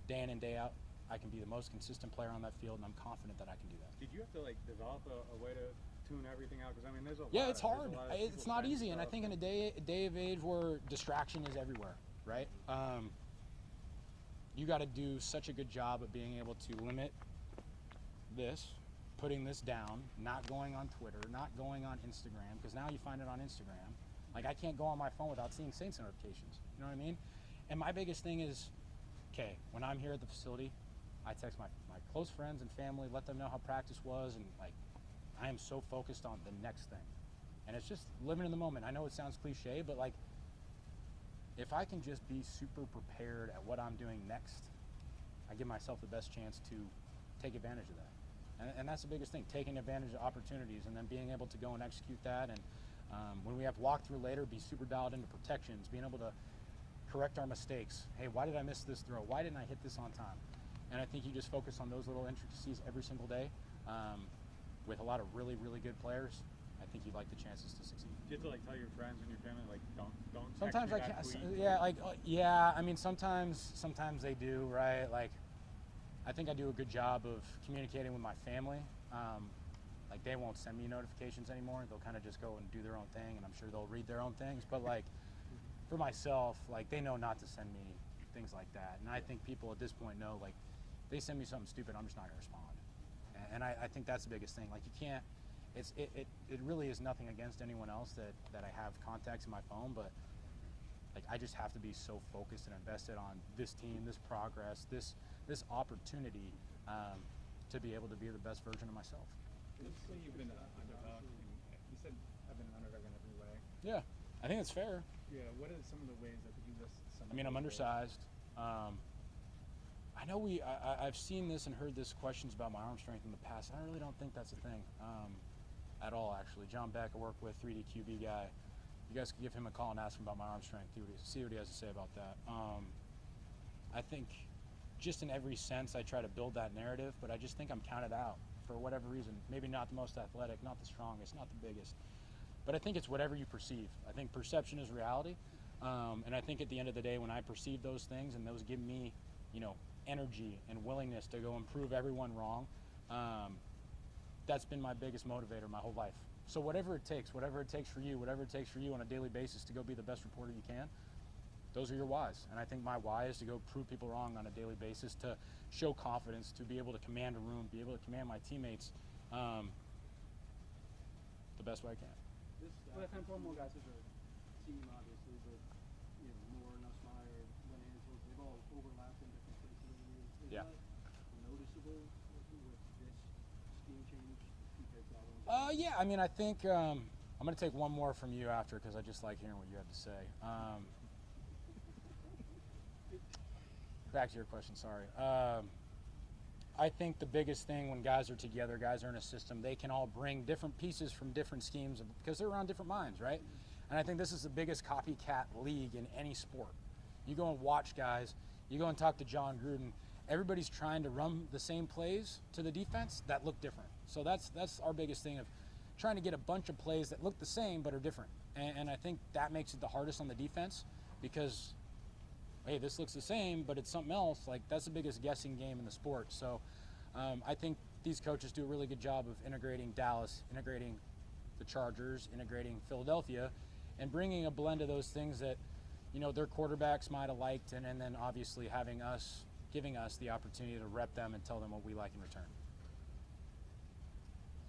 day in and day out, I can be the most consistent player on that field, and I'm confident that I can do that. Did you have to like develop a way to tune everything out? Because I mean, there's a Yeah, lot it's of, hard. there's a lot of It's people not trying easy, and I stuff think in a day of age where distraction is everywhere, right? You got to do such a good job of being able to limit this, putting this down, not going on Twitter, not going on Instagram, because now you find it on Instagram. Like, I can't go on my phone without seeing Saints notifications. You know what I mean? And my biggest thing is, okay, when I'm here at the facility, I text my close friends and family, let them know how practice was, and like, I am so focused on the next thing. And it's just living in the moment. I know it sounds cliche, but like, if I can just be super prepared at what I'm doing next, I give myself the best chance to take advantage of that. And that's the biggest thing, taking advantage of opportunities and then being able to go and execute that. And when we have walkthrough later, be super dialed into protections, being able to correct our mistakes. Hey, why did I miss this throw? Why didn't I hit this on time? And I think you just focus on those little intricacies every single day with a lot of really, really good players. I think you'd like the chances to succeed. Do you have to like tell your friends and your family like don't Sometimes I text can't. me that tweet? Yeah, like yeah. I mean, sometimes they do, right? Like, I think I do a good job of communicating with my family. Like, they won't send me notifications anymore. They'll kind of just go and do their own thing, and I'm sure they'll read their own things. But like, for myself, like, they know not to send me things like that. And I think people at this point know, like, they send me something stupid, I'm just not gonna respond. And I think that's the biggest thing. Like, you can't. It really is nothing against anyone else that I have contacts in my phone, but like, I just have to be so focused and invested on this team, this progress, this opportunity to be able to be the best version of myself. You say you've been an underdog, and you said I've been an underdog in every way. Yeah, I think it's fair. Yeah, what are some of the ways that you list some? I mean, I'm undersized. I know I've seen this and heard this questions about my arm strength in the past. I really don't think that's a thing at all, actually. John Beck, I work with, 3D QB guy. You guys could give him a call and ask him about my arm strength, see what he has to say about that. I think just in every sense I try to build that narrative, but I just think I'm counted out for whatever reason. Maybe not the most athletic, not the strongest, not the biggest. But I think it's whatever you perceive. I think perception is reality. And I think at the end of the day, when I perceive those things and those give me, energy and willingness to go and prove everyone wrong, that's been my biggest motivator my whole life. So whatever it takes for you, whatever it takes for you on a daily basis to go be the best reporter you can, those are your whys. And I think my why is to go prove people wrong on a daily basis, to show confidence, to be able to command a room, be able to command my teammates the best way I can. This more guys as a team, obviously, but Moore, Nussmeier, Glenn Ansel, they've all overlapped in different places in the league. Is that noticeable with this scheme change compared to other ones? Yeah, I mean, I think I'm going to take one more from you after, because I just like hearing what you have to say. Back to your question, sorry. I think the biggest thing when guys are together, guys are in a system, they can all bring different pieces from different schemes because they're around different minds, right? And I think this is the biggest copycat league in any sport. You go and watch guys, you go and talk to John Gruden, everybody's trying to run the same plays to the defense that look different. So that's our biggest thing, of trying to get a bunch of plays that look the same but are different. And I think that makes it the hardest on the defense, because hey, this looks the same, but it's something else. Like, that's the biggest guessing game in the sport. So I think these coaches do a really good job of integrating Dallas, integrating the Chargers, integrating Philadelphia, and bringing a blend of those things that, their quarterbacks might have liked, and then obviously giving us the opportunity to rep them and tell them what we like in return.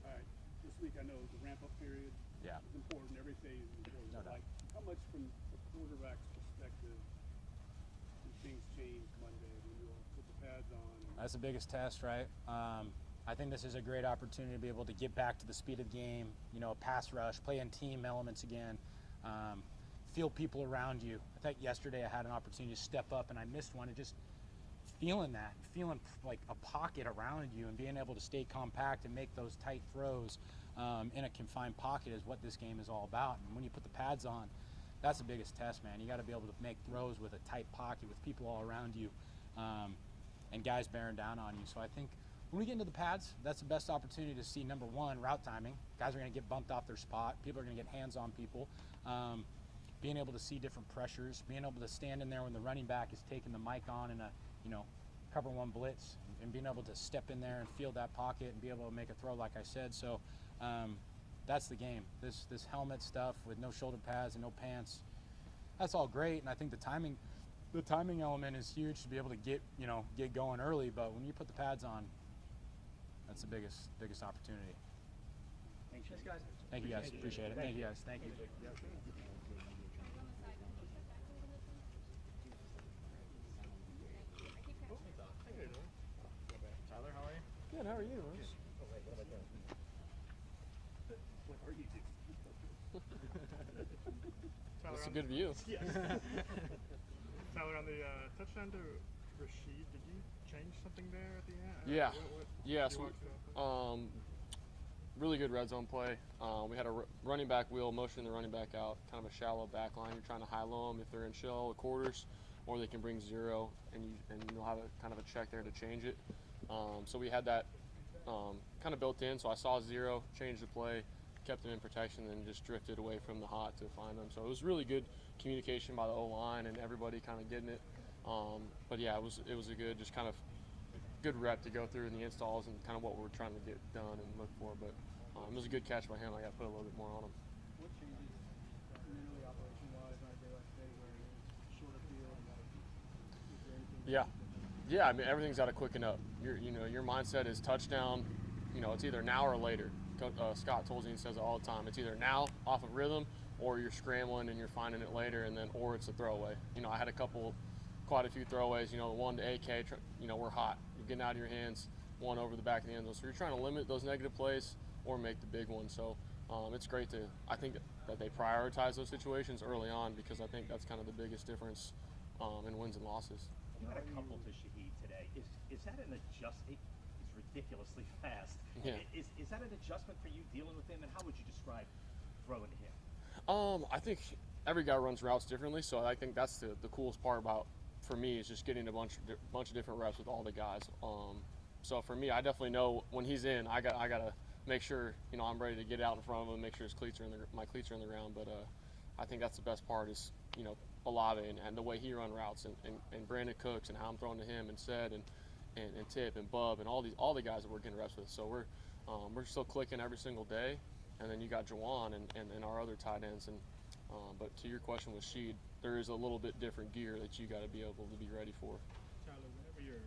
All right, this week I know the ramp-up period is important. Every phase is important. No doubt. Like, how much from the quarterback's perspective things change Monday when you all put the pads on? That's the biggest test, right? I think this is a great opportunity to be able to get back to the speed of the game, pass rush, play in team elements again, feel people around you. I think yesterday I had an opportunity to step up and I missed one, and just feeling like a pocket around you and being able to stay compact and make those tight throws in a confined pocket is what this game is all about. And when you put the pads on, that's the biggest test, man. You got to be able to make throws with a tight pocket with people all around you, and guys bearing down on you. So I think when we get into the pads, that's the best opportunity to see, number one, route timing. Guys are going to get bumped off their spot. People are going to get hands on people. Being able to see different pressures, being able to stand in there when the running back is taking the mic on in a, cover one blitz, and being able to step in there and feel that pocket and be able to make a throw, like I said. So that's the game. This helmet stuff with no shoulder pads and no pants, that's all great. And I think the timing element is huge to be able to get going early. But when you put the pads on, that's the biggest opportunity. Thanks, guys. Thank you, guys. Appreciate it. Thank you, guys. Thank you. Tyler, how are you? Good, how are you? What am I doing? What are you doing? Tyler, That's a good view. Yes. Tyler, on the touchdown to Rashid, did you change something there at the end? Yeah. Yes. Really good red zone play. We had a running back wheel motioning the running back out, kind of a shallow back line. You're trying to high-low them if they're in shell or quarters, or they can bring zero, and you'll have a kind of a check there to change it. So we had that kind of built in. So I saw zero, changed the play, kept them in protection, and just drifted away from the hot to find them. So it was really good communication by the O-line and everybody kind of getting it. But yeah, it was a good, just kind of good rep to go through in the installs and kind of what we're trying to get done and look for. But it was a good catch by him. I got to put a little bit more on him. What changes mentally, operation-wise, on a day like today where it's shorter field and is there anything? Yeah. I mean, everything's got to quicken up. Your mindset is touchdown. It's either now or later. Scott Tolzien says it all the time. It's either now off of rhythm, or you're scrambling and you're finding it later, and then or it's a throwaway. I had quite a few throwaways. One to AK. We're hot. You're getting out of your hands. One over the back of the end zone. So you're trying to limit those negative plays or make the big one. So it's great I think that they prioritize those situations early on, because I think that's kind of the biggest difference in wins and losses. You had a couple to Shough today. Is that an adjustment? It's ridiculously fast. Yeah. Is that an adjustment for you dealing with him, and how would you describe throwing to him? I think every guy runs routes differently, so I think that's the coolest part for me is just getting a bunch of different reps with all the guys. So for me, I definitely know when he's in, I gotta make sure I'm ready to get out in front of him, make sure my cleats are in the ground. But I think that's the best part is Olave and the way he run routes and Brandon Cooks and how I'm throwing to him and Sed and Tip and Bub and all the guys that we're getting reps with. So we're still clicking every single day. And then you got Jawan and our other tight ends. But to your question with Sheed, there is a little bit different gear that you got to be able to be ready for. Tyler, whenever you're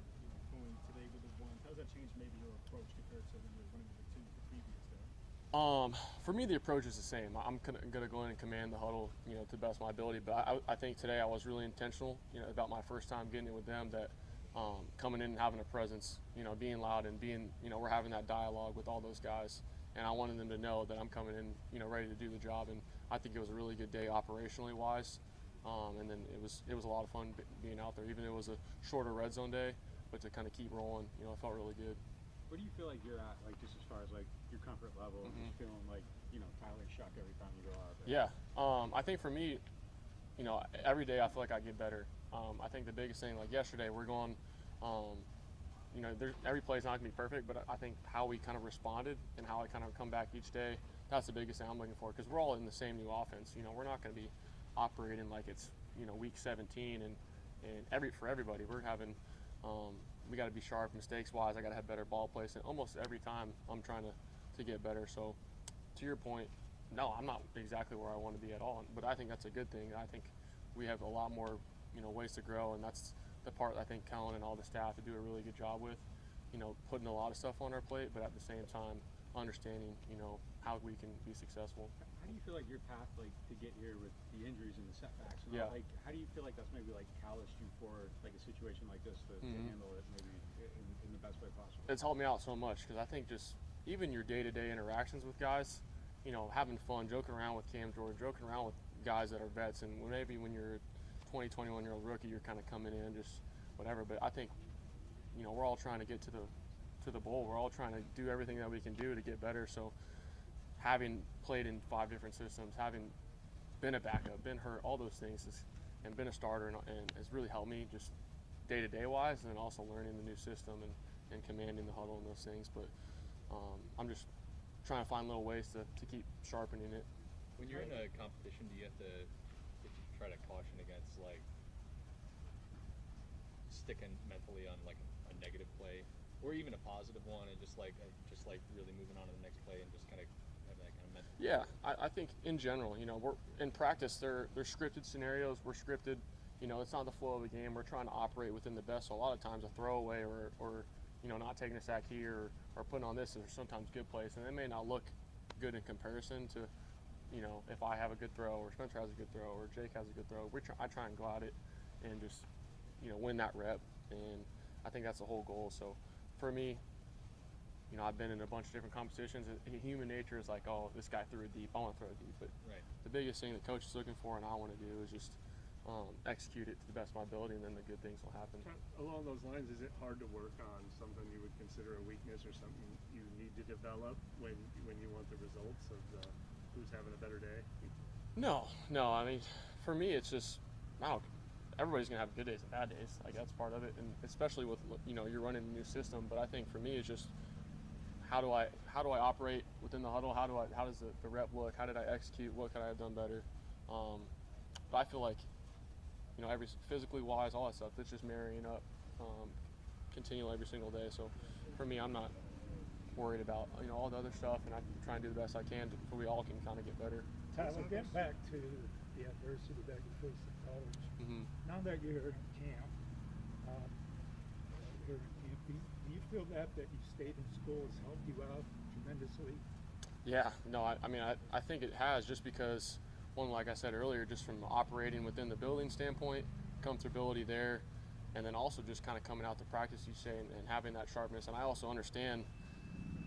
going today with the ones, how does that change maybe your approach compared to when you were running with the two the previous day? For me, the approach is the same. I'm going to go in and command the huddle, to the best of my ability. But I think today I was really intentional, about my first time getting it with them, that coming in and having a presence, being loud and being, we're having that dialogue with all those guys. And I wanted them to know that I'm coming in, ready to do the job. And I think it was a really good day operationally wise. And then it was a lot of fun being out there, even though it was a shorter red zone day, but to kind of keep rolling, it felt really good. Where do you feel like you're at, like just as far as like your comfort level, and just feeling like, Tyler Shough every time you go out there? Yeah, I think for me, every day I feel like I get better. I think the biggest thing, like yesterday, we're going, every play is not going to be perfect, but I think how we kind of responded and how I kind of come back each day, that's the biggest thing I'm looking for, because we're all in the same new offense. We're not going to be operating like it's, week 17 and for everybody, we're having, we got to be sharp mistakes-wise. I got to have better ball placement. Almost every time I'm trying to get better. So to your point, no, I'm not exactly where I want to be at all, but I think that's a good thing. I think we have a lot more, ways to grow, and that's the part I think Kellen and all the staff do a really good job with, putting a lot of stuff on our plate, but at the same time understanding, how we can be successful. How do you feel like your path, like, to get here with the injuries and the setbacks? And Yeah. Like, how do you feel like that's maybe like calloused you for like a situation like this to handle it maybe in the best way possible? It's helped me out so much, because I think just even your day-to-day interactions with guys, having fun, joking around with Cam Jordan, joking around with guys that are vets, and maybe when you're a 20, 21-year-old rookie, you're kind of coming in just whatever. But I think, we're all trying to get to the bowl. We're all trying to do everything that we can do to get better. So having played in 5 different systems, having been a backup, been hurt, all those things, and been a starter, and has really helped me just day-to-day wise, and then also learning the new system and commanding the huddle and those things. But I'm just trying to find little ways to keep sharpening it. When you're in a competition, do you have to try to caution against like sticking mentally on like a negative play or even a positive one, and just like really moving on to the next play and just kind of have that kind of mental? Yeah, I think in general, we're in practice. They're scripted scenarios. We're scripted. It's not the flow of a game. We're trying to operate within the best. So a lot of times a throwaway or not taking a sack here or putting on this are sometimes good plays, and they may not look good in comparison to, if I have a good throw or Spencer has a good throw or Jake has a good throw. I try and go at it and just, win that rep, and I think that's the whole goal. So for me, I've been in a bunch of different competitions, and human nature is like, oh, this guy threw it deep, I want to throw it deep. But the biggest thing the coach is looking for and I want to do is just execute it to the best of my ability, and then the good things will happen. Along those lines, is it hard to work on something you would consider a weakness or something you need to develop when you want the results of who's having a better day? No. I mean, for me, it's just everybody's gonna have good days and bad days. Like, that's part of it, and especially with you're running a new system. But I think for me, it's just how do I operate within the huddle? How does the rep look? How did I execute? What could I have done better? But I feel like every physically wise, all that stuff, it's just marrying up continually every single day. So for me, I'm not worried about all the other stuff, and I try and do the best I can so we all can kind of get better. Tyler, get back to the adversity that you faced in college. Mm-hmm. Now that you're in camp, do you feel that you stayed in school has helped you out tremendously? Yeah, no, I think it has, just because, one, like I said earlier, just from operating within the building standpoint, comfortability there, and then also just kind of coming out to practice each day and having that sharpness. And I also understand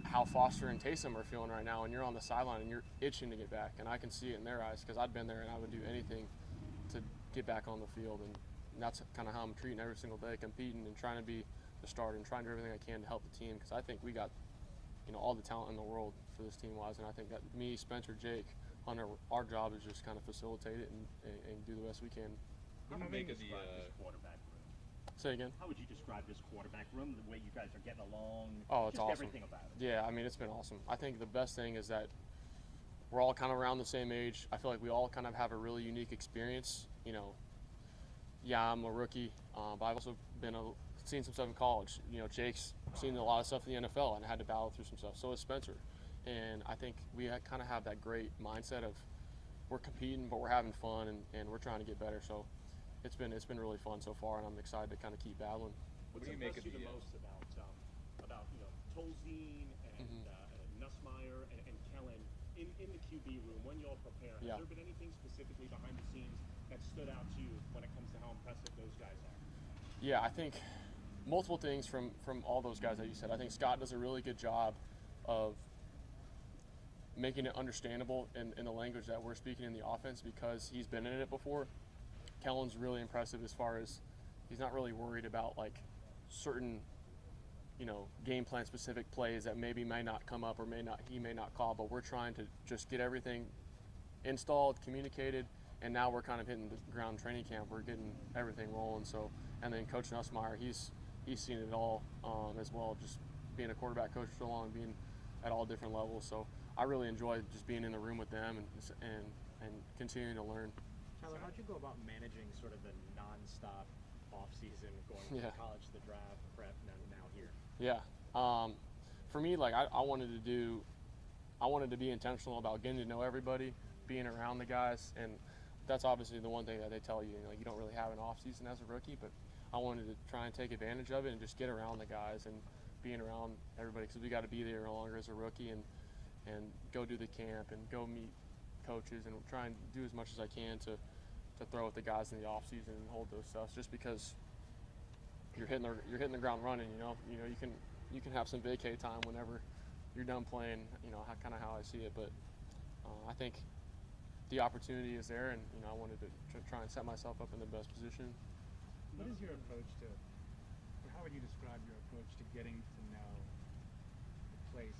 how Foster and Taysom are feeling right now, and you're on the sideline and you're itching to get back, and I can see it in their eyes because I've been there and I would do anything to get back on the field, and that's kind of how I'm treating every single day, competing and trying to be the starter and trying to do everything I can to help the team, because I think we got all the talent in the world for this team wise, and I think that me, Spencer, Jake, Hunter, our job is just kind of facilitate it and do the best we can. How would you describe this quarterback room? Say again? How would you describe this quarterback room, the way you guys are getting along? Oh, it's just awesome. Everything about it. Yeah, it's been awesome. I think the best thing is that we're all kind of around the same age. I feel like we all kind of have a really unique experience. Yeah, I'm a rookie, but I've also seen some stuff in college. Jake's seen a lot of stuff in the NFL and had to battle through some stuff. So is Spencer. And I think we kind of have that great mindset of we're competing, but we're having fun, and we're trying to get better. So it's been really fun so far, and I'm excited to kind of keep battling. What do you make of the most about Tolzien and Nussmeier and Kellen in the QB room when you all prepare? Has there been anything specifically behind the scenes that stood out to you when it comes to how impressive those guys are? Yeah, I think multiple things from all those guys that you said. I think Scott does a really good job of making it understandable in the language that we're speaking in the offense, because he's been in it before. Kellen's really impressive as far as he's not really worried about like certain game plan specific plays that maybe may not come up or he may not call, but we're trying to just get everything installed, communicated, and now we're kind of hitting the ground training camp. We're getting everything rolling. So, and then Coach Nussmeier, he's seen it all as well, just being a quarterback coach for so long, being at all different levels. So I really enjoy just being in the room with them and continuing to learn. Tyler, how'd you go about managing sort of the non-stop off-season, going from college to the draft, prep, now here? Yeah. For me, like I wanted to be intentional about getting to know everybody, being around the guys, and that's obviously the one thing that they tell you. You don't really have an off-season as a rookie, but I wanted to try and take advantage of it and just get around the guys and being around everybody, because we got to be there no longer as a rookie and go do the camp and go meet coaches and try and do as much as I can to throw with the guys in the off season and hold those stuff, just because you're hitting the ground running. You can have some vacay time whenever you're done playing. Kind of how I see it, but I think the opportunity is there, and I wanted to try and set myself up in the best position. What is your approach to, or how would you describe your approach to getting to know the place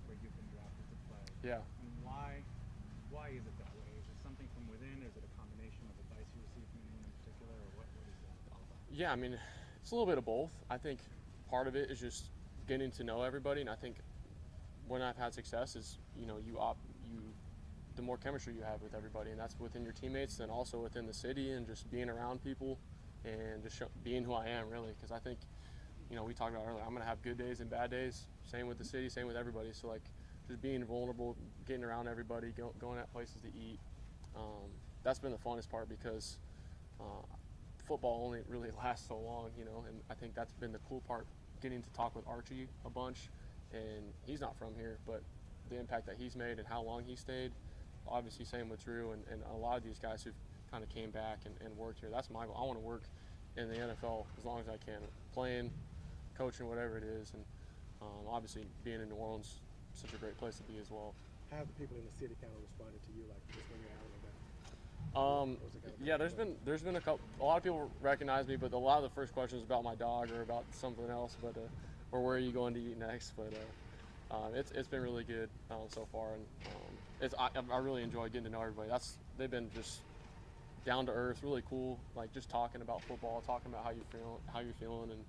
where you've been drafted to play? Yeah. And why is it that way? Is it something from Yeah, I mean, it's a little bit of both. I think part of it is just getting to know everybody, and I think when I've had success is, you know, the more chemistry you have with everybody, and that's within your teammates and also within the city, and just being around people and just being who I am, really. Because I think, you know, we talked about earlier, I'm going to have good days and bad days. Same with the city, same with everybody. So, like, just being vulnerable, getting around everybody, going at places to eat. That's been the funnest part because football only really lasts so long, you know, and I think that's been the cool part, getting to talk with Archie a bunch, and he's not from here, but the impact that he's made and how long he stayed, obviously same with Drew and a lot of these guys who've kind of came back and worked here. That's my goal. I want to work in the NFL as long as I can, playing, coaching, whatever it is, and obviously being in New Orleans, such a great place to be as well. How have the people in the city kind of responded to you, like just when you're out and about? Yeah, there's been a lot of people recognize me, but a lot of the first questions about my dog or about something else, but or where are you going to eat next? But it's been really good so far, and I really enjoy getting to know everybody. They've been just down to earth, really cool, like just talking about football, talking about how you're feeling, and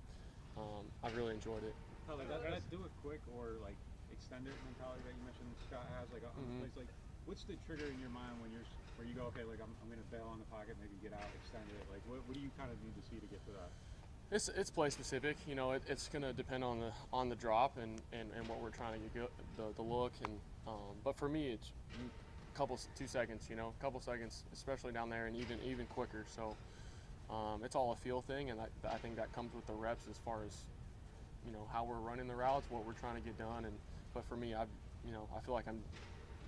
I've really enjoyed it. Like that do it quick or like extend it mentality that you mentioned Scott has, like on the place, like what's the trigger in your mind when where you go, okay, like I'm gonna bail on the pocket, maybe get out, extend it, like what do you kind of need to see to get to that? It's play specific, you know. It's gonna depend on the drop and what we're trying to get, the look, and but for me it's 2 seconds, you know, couple seconds, especially down there, and even quicker. So it's all a feel thing, and I think that comes with the reps as far as, you know, how we're running the routes, what we're trying to get done, but for me, I feel like I'm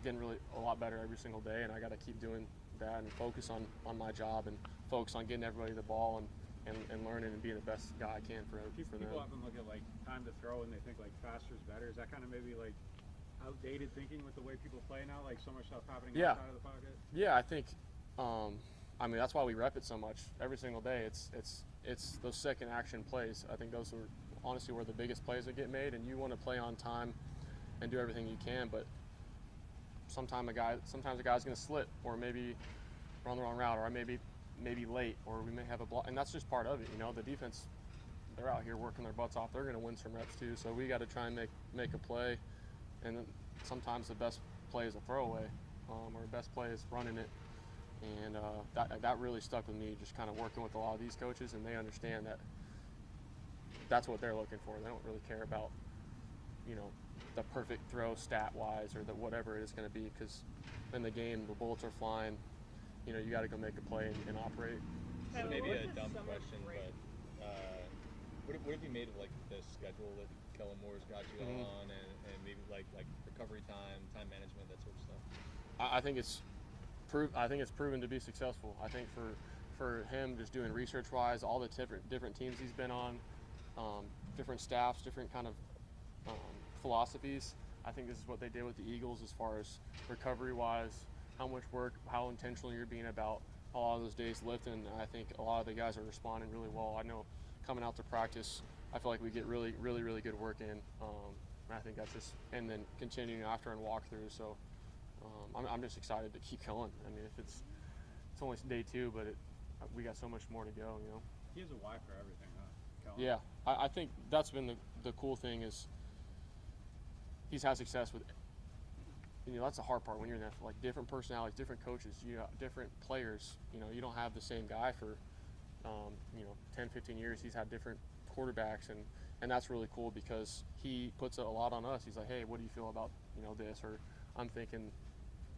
getting really a lot better every single day, and I got to keep doing that and focus on my job and focus on getting everybody the ball and learning and being the best guy I can for them. People often look at like time to throw and they think like faster is better. Is that kind of maybe like outdated thinking with the way people play now, like so much stuff happening outside of the pocket? Yeah, I think I mean, that's why we rep it so much every single day. It's those second action plays. I think those are honestly where the biggest plays that get made, and you want to play on time and do everything you can, but sometimes a guy's going to slip or maybe run the wrong route, or maybe late, or we may have a block, and that's just part of it, you know. The defense, they're out here working their butts off. They're going to win some reps too, so we got to try and make a play, and then sometimes the best play is a throwaway, or the best play is running it, and that really stuck with me, just kind of working with a lot of these coaches, and they understand that that's what they're looking for. They don't really care about, you know, the perfect throw stat-wise or the whatever it is going to be, because in the game the bullets are flying. You know, you got to go make a play and operate. So maybe a dumb question, but what have you made of like the schedule that Kellen Moore's got you all on, and maybe like recovery time management, that sort of stuff? I think it's proven to be successful. I think for him, just doing research-wise, all the different teams he's been on, different staffs, different kind of philosophies. I think this is what they did with the Eagles as far as recovery-wise, how much work, how intentional you're being about a lot of those days lifting. I think a lot of the guys are responding really well. I know coming out to practice, I feel like we get really good work in. I think that's just, and then continuing after and walk through. So I'm just excited to keep going. I mean, if it's only day 2, but we got so much more to go, you know. He has a why for everything, huh? Kellen? Yeah, I think that's been the cool thing is he's had success with, you know, that's the hard part when you're in that, like different personalities, different coaches, you know, different players. You know, you don't have the same guy for, you know, 10, 15 years. He's had different quarterbacks, and that's really cool because he puts a lot on us. He's like, hey, what do you feel about, you know, this? Or I'm thinking,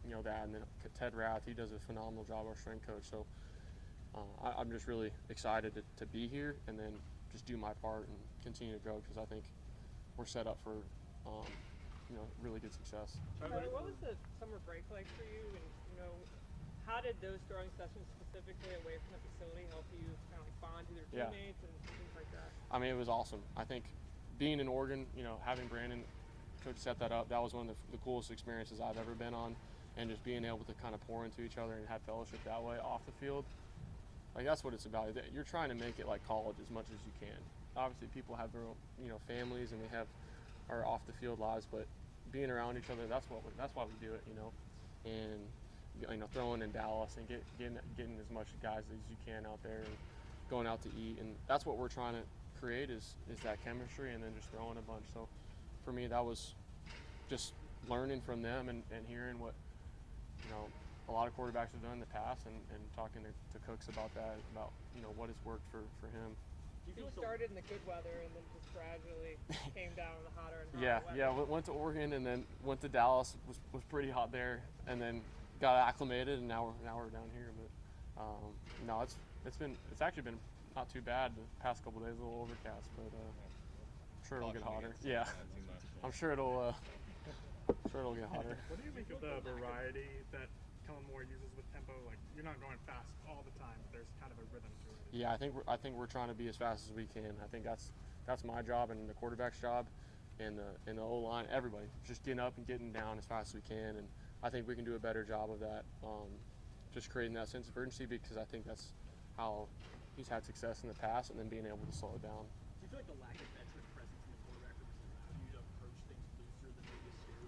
you know, that. And then Ted Rath, he does a phenomenal job, our strength coach. So I'm just really excited to be here and then just do my part and continue to grow, because I think we're set up for, you know, really good success. Tyler, what was the summer break like for you? And, you know, how did those throwing sessions specifically away from the facility help you kind of like bond with your teammates and things like that? I mean, it was awesome. I think being in Oregon, you know, having Brandon, coach, set that up, that was one of the coolest experiences I've ever been on. And just being able to kind of pour into each other and have fellowship that way off the field. Like, that's what it's about. You're trying to make it like college as much as you can. Obviously, people have their own, you know, families, and we have our off the field lives, but being around each other, that's why we do it, you know. And, you know, throwing in Dallas and getting as much guys as you can out there, and going out to eat, and that's what we're trying to create is that chemistry, and then just throwing a bunch. So for me, that was just learning from them and hearing what a lot of quarterbacks have done in the past, and talking to Cooks about that, about what has worked for him. You started in the good weather and then just gradually came down in the hotter and hotter Yeah, weather. went to Oregon and then went to Dallas. Was pretty hot there, and then got acclimated, and now we're down here. But no, it's actually been not too bad the past couple days. A little overcast, but I'm sure it'll get hotter. Yeah, I'm sure it'll get hotter. What do you make of the variety that Kellen Moore uses with tempo? Like, you're not going fast all the time, but there's kind of a rhythm to it. Yeah, I think we're trying to be as fast as we can. I think that's my job and the quarterback's job, and the O-line, everybody, just getting up and getting down as fast as we can. And I think we can do a better job of that, just creating that sense of urgency, because I think that's how he's had success in the past, and then being able to slow it down. Do you feel like the lack of veteran presence in the quarterback room has allowed you to approach things looser than maybe a scary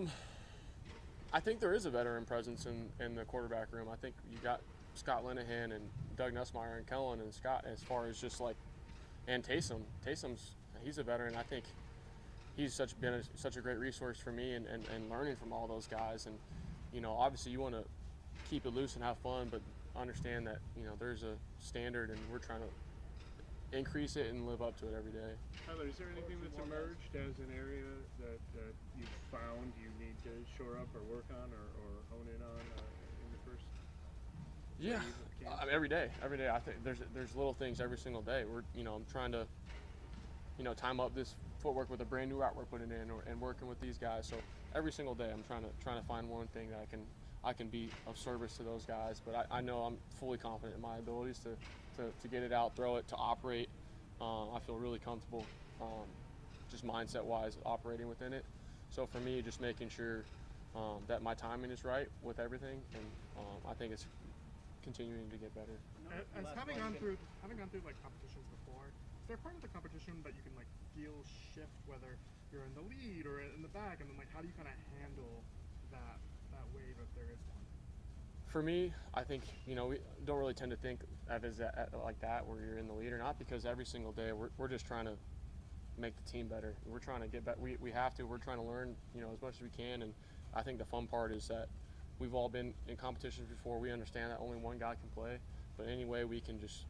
would? I think there is a veteran presence in the quarterback room. I think you got Scott Linehan and Doug Nussmeier and Kellen and Scott, as far as just like, and Taysom. He's a veteran. I think he's been such a great resource for me, and learning from all those guys. And obviously you want to keep it loose and have fun, but understand that there's a standard, and we're trying to increase it and live up to it every day. Tyler, is there anything that's emerged as an area that you've found you need to shore up or work on or hone in on in the first? Yeah, every day. I think there's little things every single day. I'm trying to time up this footwork with a brand new route we're putting in, and working with these guys. So every single day I'm trying to find one thing that I can be of service to those guys. But I know I'm fully confident in my abilities to get it out, throw it, to operate. I feel really comfortable, just mindset-wise, operating within it. So for me, just making sure that my timing is right with everything, and I think it's continuing to get better. As having gone through like competitions before, is there part of the competition that you can like feel shift, whether you're in the lead or in the back, and then like how do you kind of handle that wave if there is one? For me, I think we don't really tend to think of it like that, where you're in the lead or not, because every single day we're just trying to make the team better. We're trying to get better. We have to. We're trying to learn as much as we can, and I think the fun part is that we've all been in competitions before. We understand that only one guy can play, but any way we can just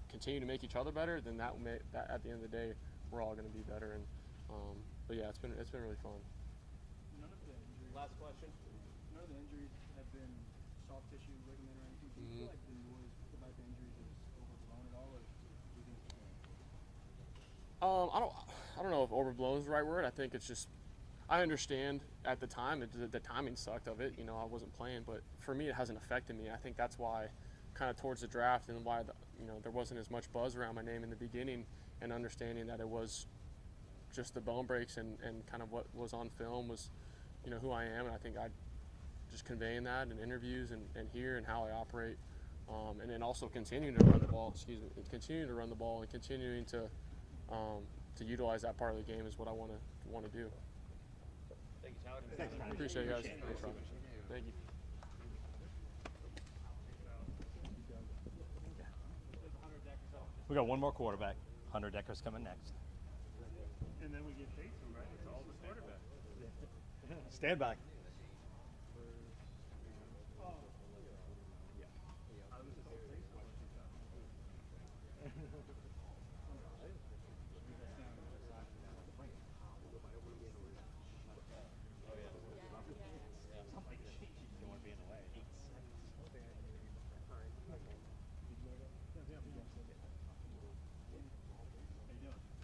continue to make each other better, then that at the end of the day we're all going to be better. And but yeah, it's been really fun. None of the injuries. Last question. None of the injuries have been soft tissue, ligament, or anything. Do you feel like the noise about the injuries is overblown at all, or do you think it's I don't know if overblown is the right word. I think it's just, I understand at the time the timing sucked of it. I wasn't playing, but for me it hasn't affected me. I think that's why, kind of towards the draft, and why there wasn't as much buzz around my name in the beginning, and understanding that it was just the bone breaks and kind of what was on film was who I am. And I think I just conveying that in interviews and here, and how I operate, and then also continuing to run the ball. Continuing to run the ball and continuing to utilize that part of the game is what I want to do. Thank you, Tyler. Thanks, appreciate it, guys. Thanks, Rob. Thank you. We got one more quarterback. Hunter Decker's coming next. And then we get Taysom, right? It's all the quarterback. Stand by.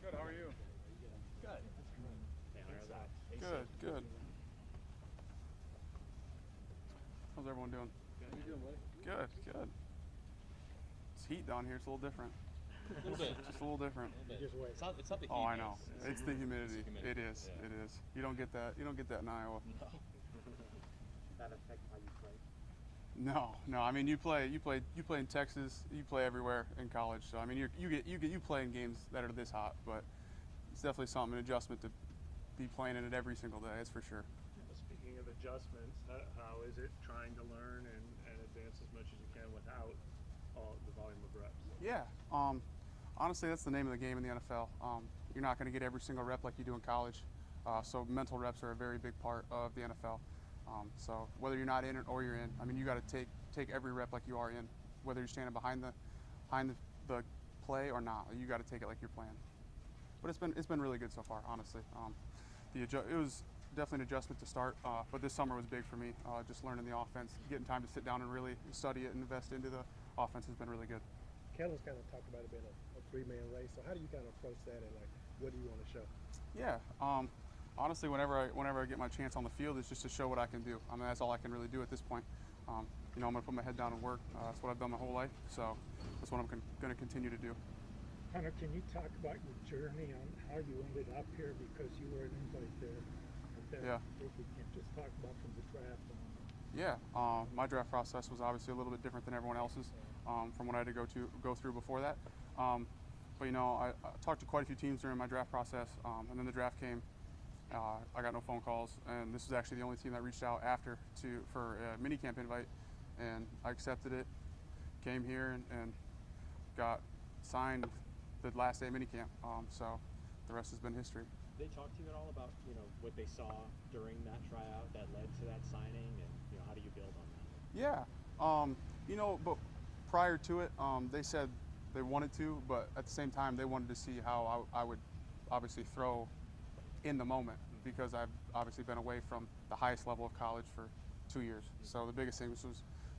Good, how are you? Good. How's everyone doing? How you doing, buddy? Good. It's heat down here. It's a little different. A little bit. Just a little different. It's not the heat. Oh, I know. It's the humidity. humidity. It is. Yeah. It is. You don't get that. You don't get that in Iowa. Does that affect how you play? No. I mean, you play in Texas. You play everywhere in college. So I mean, you play in games that are this hot, but it's definitely something, an adjustment to be playing in it every single day. That's for sure. Speaking of adjustments, how is it trying to learn and advance as much as you can without a the volume of reps? Yeah. Honestly, that's the name of the game in the NFL. You're not going to get every single rep like you do in college. So mental reps are a very big part of the NFL. So whether you're not in it or you're in, I mean, you got to take every rep like you are in, whether you're standing behind the play or not. You got to take it like you're playing. But it's been really good so far, honestly. It was definitely an adjustment to start, but this summer was big for me. Just learning the offense, getting time to sit down and really study it and invest into the offense has been really good. Kellen's kind of talked about it being a three-man race. So how do you kind of approach that, and like, what do you want to show? Yeah. Honestly, whenever I get my chance on the field, it's just to show what I can do. I mean, that's all I can really do at this point. I'm going to put my head down and work. That's what I've done my whole life. So that's what I'm going to continue to do. Haener, can you talk about your journey on how you ended up here, because you were an invite there? Yeah. If we can just talk about from the draft on. Yeah. My draft process was obviously a little bit different than everyone else's from what I had to go through before that. But I talked to quite a few teams during my draft process, and then the draft came. I got no phone calls, and this was actually the only team that reached out after for a minicamp invite, and I accepted it, came here, and got signed the last day of minicamp. So the rest has been history. Did they talk to you at all about what they saw during that tryout that led to that signing, and how do you build on that? Yeah, but prior to it, they said they wanted to, but at the same time they wanted to see how I would obviously throw in the moment, because I've obviously been away from the highest level of college for 2 years. So the biggest thing was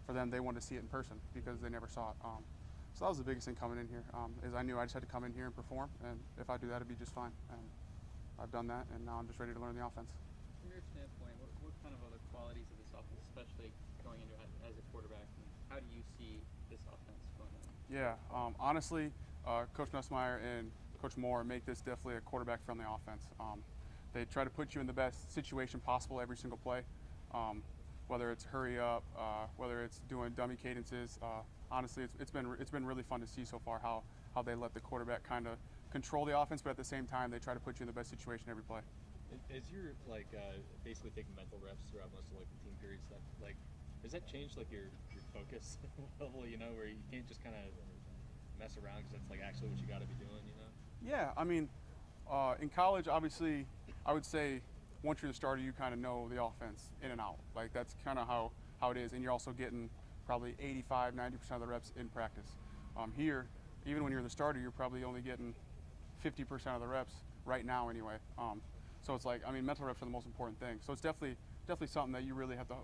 for them, they wanted to see it in person because they never saw it. So that was the biggest thing coming in here, is I knew I just had to come in here and perform, and if I do that, it'd be just fine. And I've done that, and now I'm just ready to learn the offense. From your standpoint, what kind of other qualities of this offense, especially going into as a quarterback, and how do you see this offense going on? Yeah, honestly, Coach Nussmeier and Coach Moore make this definitely a quarterback-friendly offense. They try to put you in the best situation possible every single play, whether it's hurry up, whether it's doing dummy cadences. Honestly, it's been really fun to see so far how they let the quarterback kind of control the offense, but at the same time they try to put you in the best situation every play. As you're basically taking mental reps throughout most of the team period stuff, does that change your focus level? Where you can't just kind of mess around because that's actually what you got to be doing. Yeah, I mean, in college, obviously, I would say once you're the starter, you kind of know the offense in and out. That's kind of how it is, and you're also getting probably 85-90% of the reps in practice. Here, even when you're the starter, you're probably only getting 50% of the reps right now anyway. So it's mental reps are the most important thing. So it's definitely something that you really have to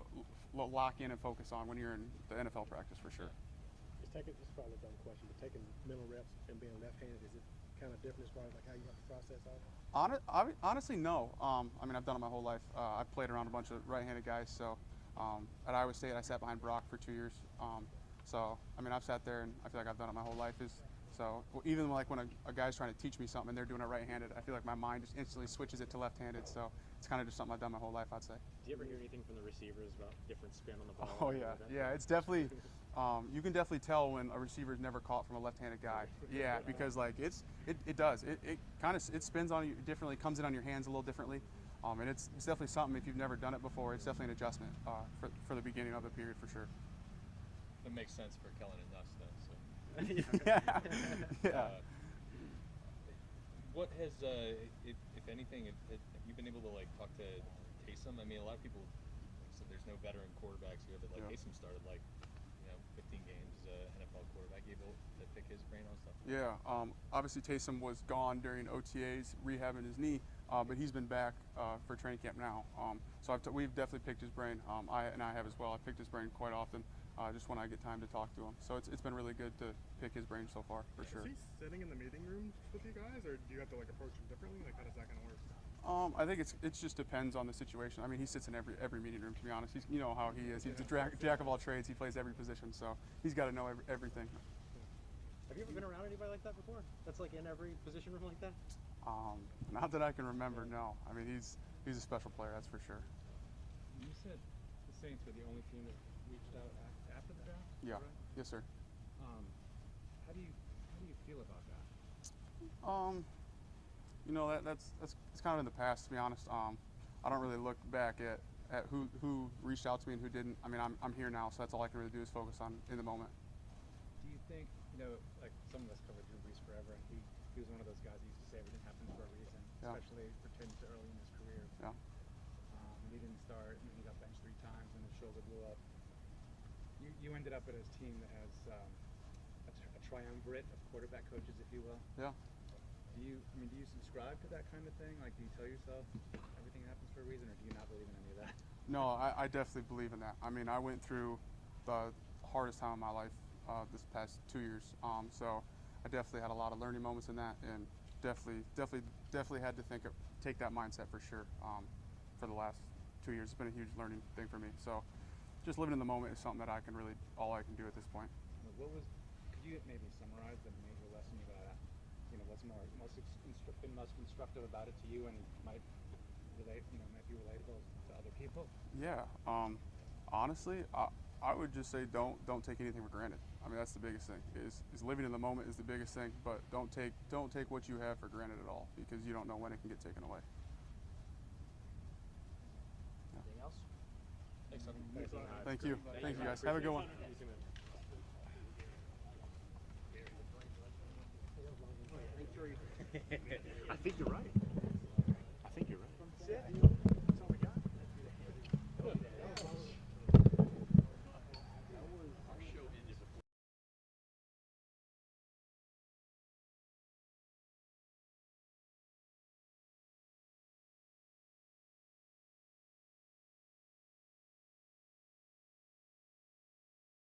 lock in and focus on when you're in the NFL practice for sure. This is probably a dumb question, but taking mental reps and being left-handed, is it kind of different as far as how you have to process all that? Honestly, no. I've done it my whole life. I've played around a bunch of right-handed guys. So at Iowa State, I sat behind Brock for 2 years. I've sat there, and I feel like I've done it my whole life. So even when a guy's trying to teach me something and they're doing it right-handed, I feel like my mind just instantly switches it to left-handed. So it's kind of just something I've done my whole life, I'd say. Do you ever hear anything from the receivers about different spin on the ball? Oh yeah. It's definitely. You can definitely tell when a receiver's never caught from a left-handed guy. Yeah, because it does. It spins on you differently, comes in on your hands a little differently, and it's definitely something. If you've never done it before, it's definitely an adjustment for the beginning of the period for sure. That makes sense for Kellen and us then. So. Yeah. What has, if anything, have you been able to talk to Taysom? I mean, a lot of people said there's no veteran quarterbacks here, but Taysom started 15 games as an NFL quarterback. Able to pick his brain on stuff. Yeah. Obviously, Taysom was gone during OTAs, rehabbing his knee, but he's been back for training camp now. So we've definitely picked his brain. I have as well. I picked his brain quite often. Just when I get time to talk to him. So it's been really good to pick his brain so far, for sure. Is he sitting in the meeting room with you guys, or do you have to approach him differently? How does that kind of work? I think it just depends on the situation. I mean, he sits in every meeting room, to be honest. You know how he is. He's a jack of all trades. He plays every position, so he's got to know everything. Have you ever been around anybody like that before? That's in every position room like that? Not that I can remember, no. I mean, he's a special player, that's for sure. You said the Saints were the only team that reached out after the draft? Yeah. Right? Yes, sir. How do you feel about that? That's kind of in the past, to be honest. I don't really look back at who reached out to me and who didn't. I mean, I'm here now, so that's all I can really do is focus on in the moment. Do you think, like some of us covered Drew Brees forever, and he was one of those guys who used to say everything happens for a reason, Yeah. especially pertaining to early in his career. Yeah. And he didn't start, and he got benched 3 times, and his shoulder blew up. You ended up at a team that has a triumvirate of quarterback coaches, if you will. Yeah. Do you subscribe to that kind of thing? Like, do you tell yourself everything happens for a reason, or do you not believe in any of that? No, I definitely believe in that. I mean, I went through the hardest time of my life this past 2 years. So I definitely had a lot of learning moments in that, and definitely had to take that mindset for sure. For the last 2 years, it's been a huge learning thing for me. So just living in the moment is something that all I can do at this point. Could you maybe summarize the major lesson you got? What's been most instructive about it to you, and might be relatable to other people? Yeah. Honestly, I would just say don't take anything for granted. I mean, that's the biggest thing. Is living in the moment is the biggest thing, but don't take what you have for granted at all, because you don't know when it can get taken away. Anything else? Thank you. Thank you, guys. Have a good one. I think you're right.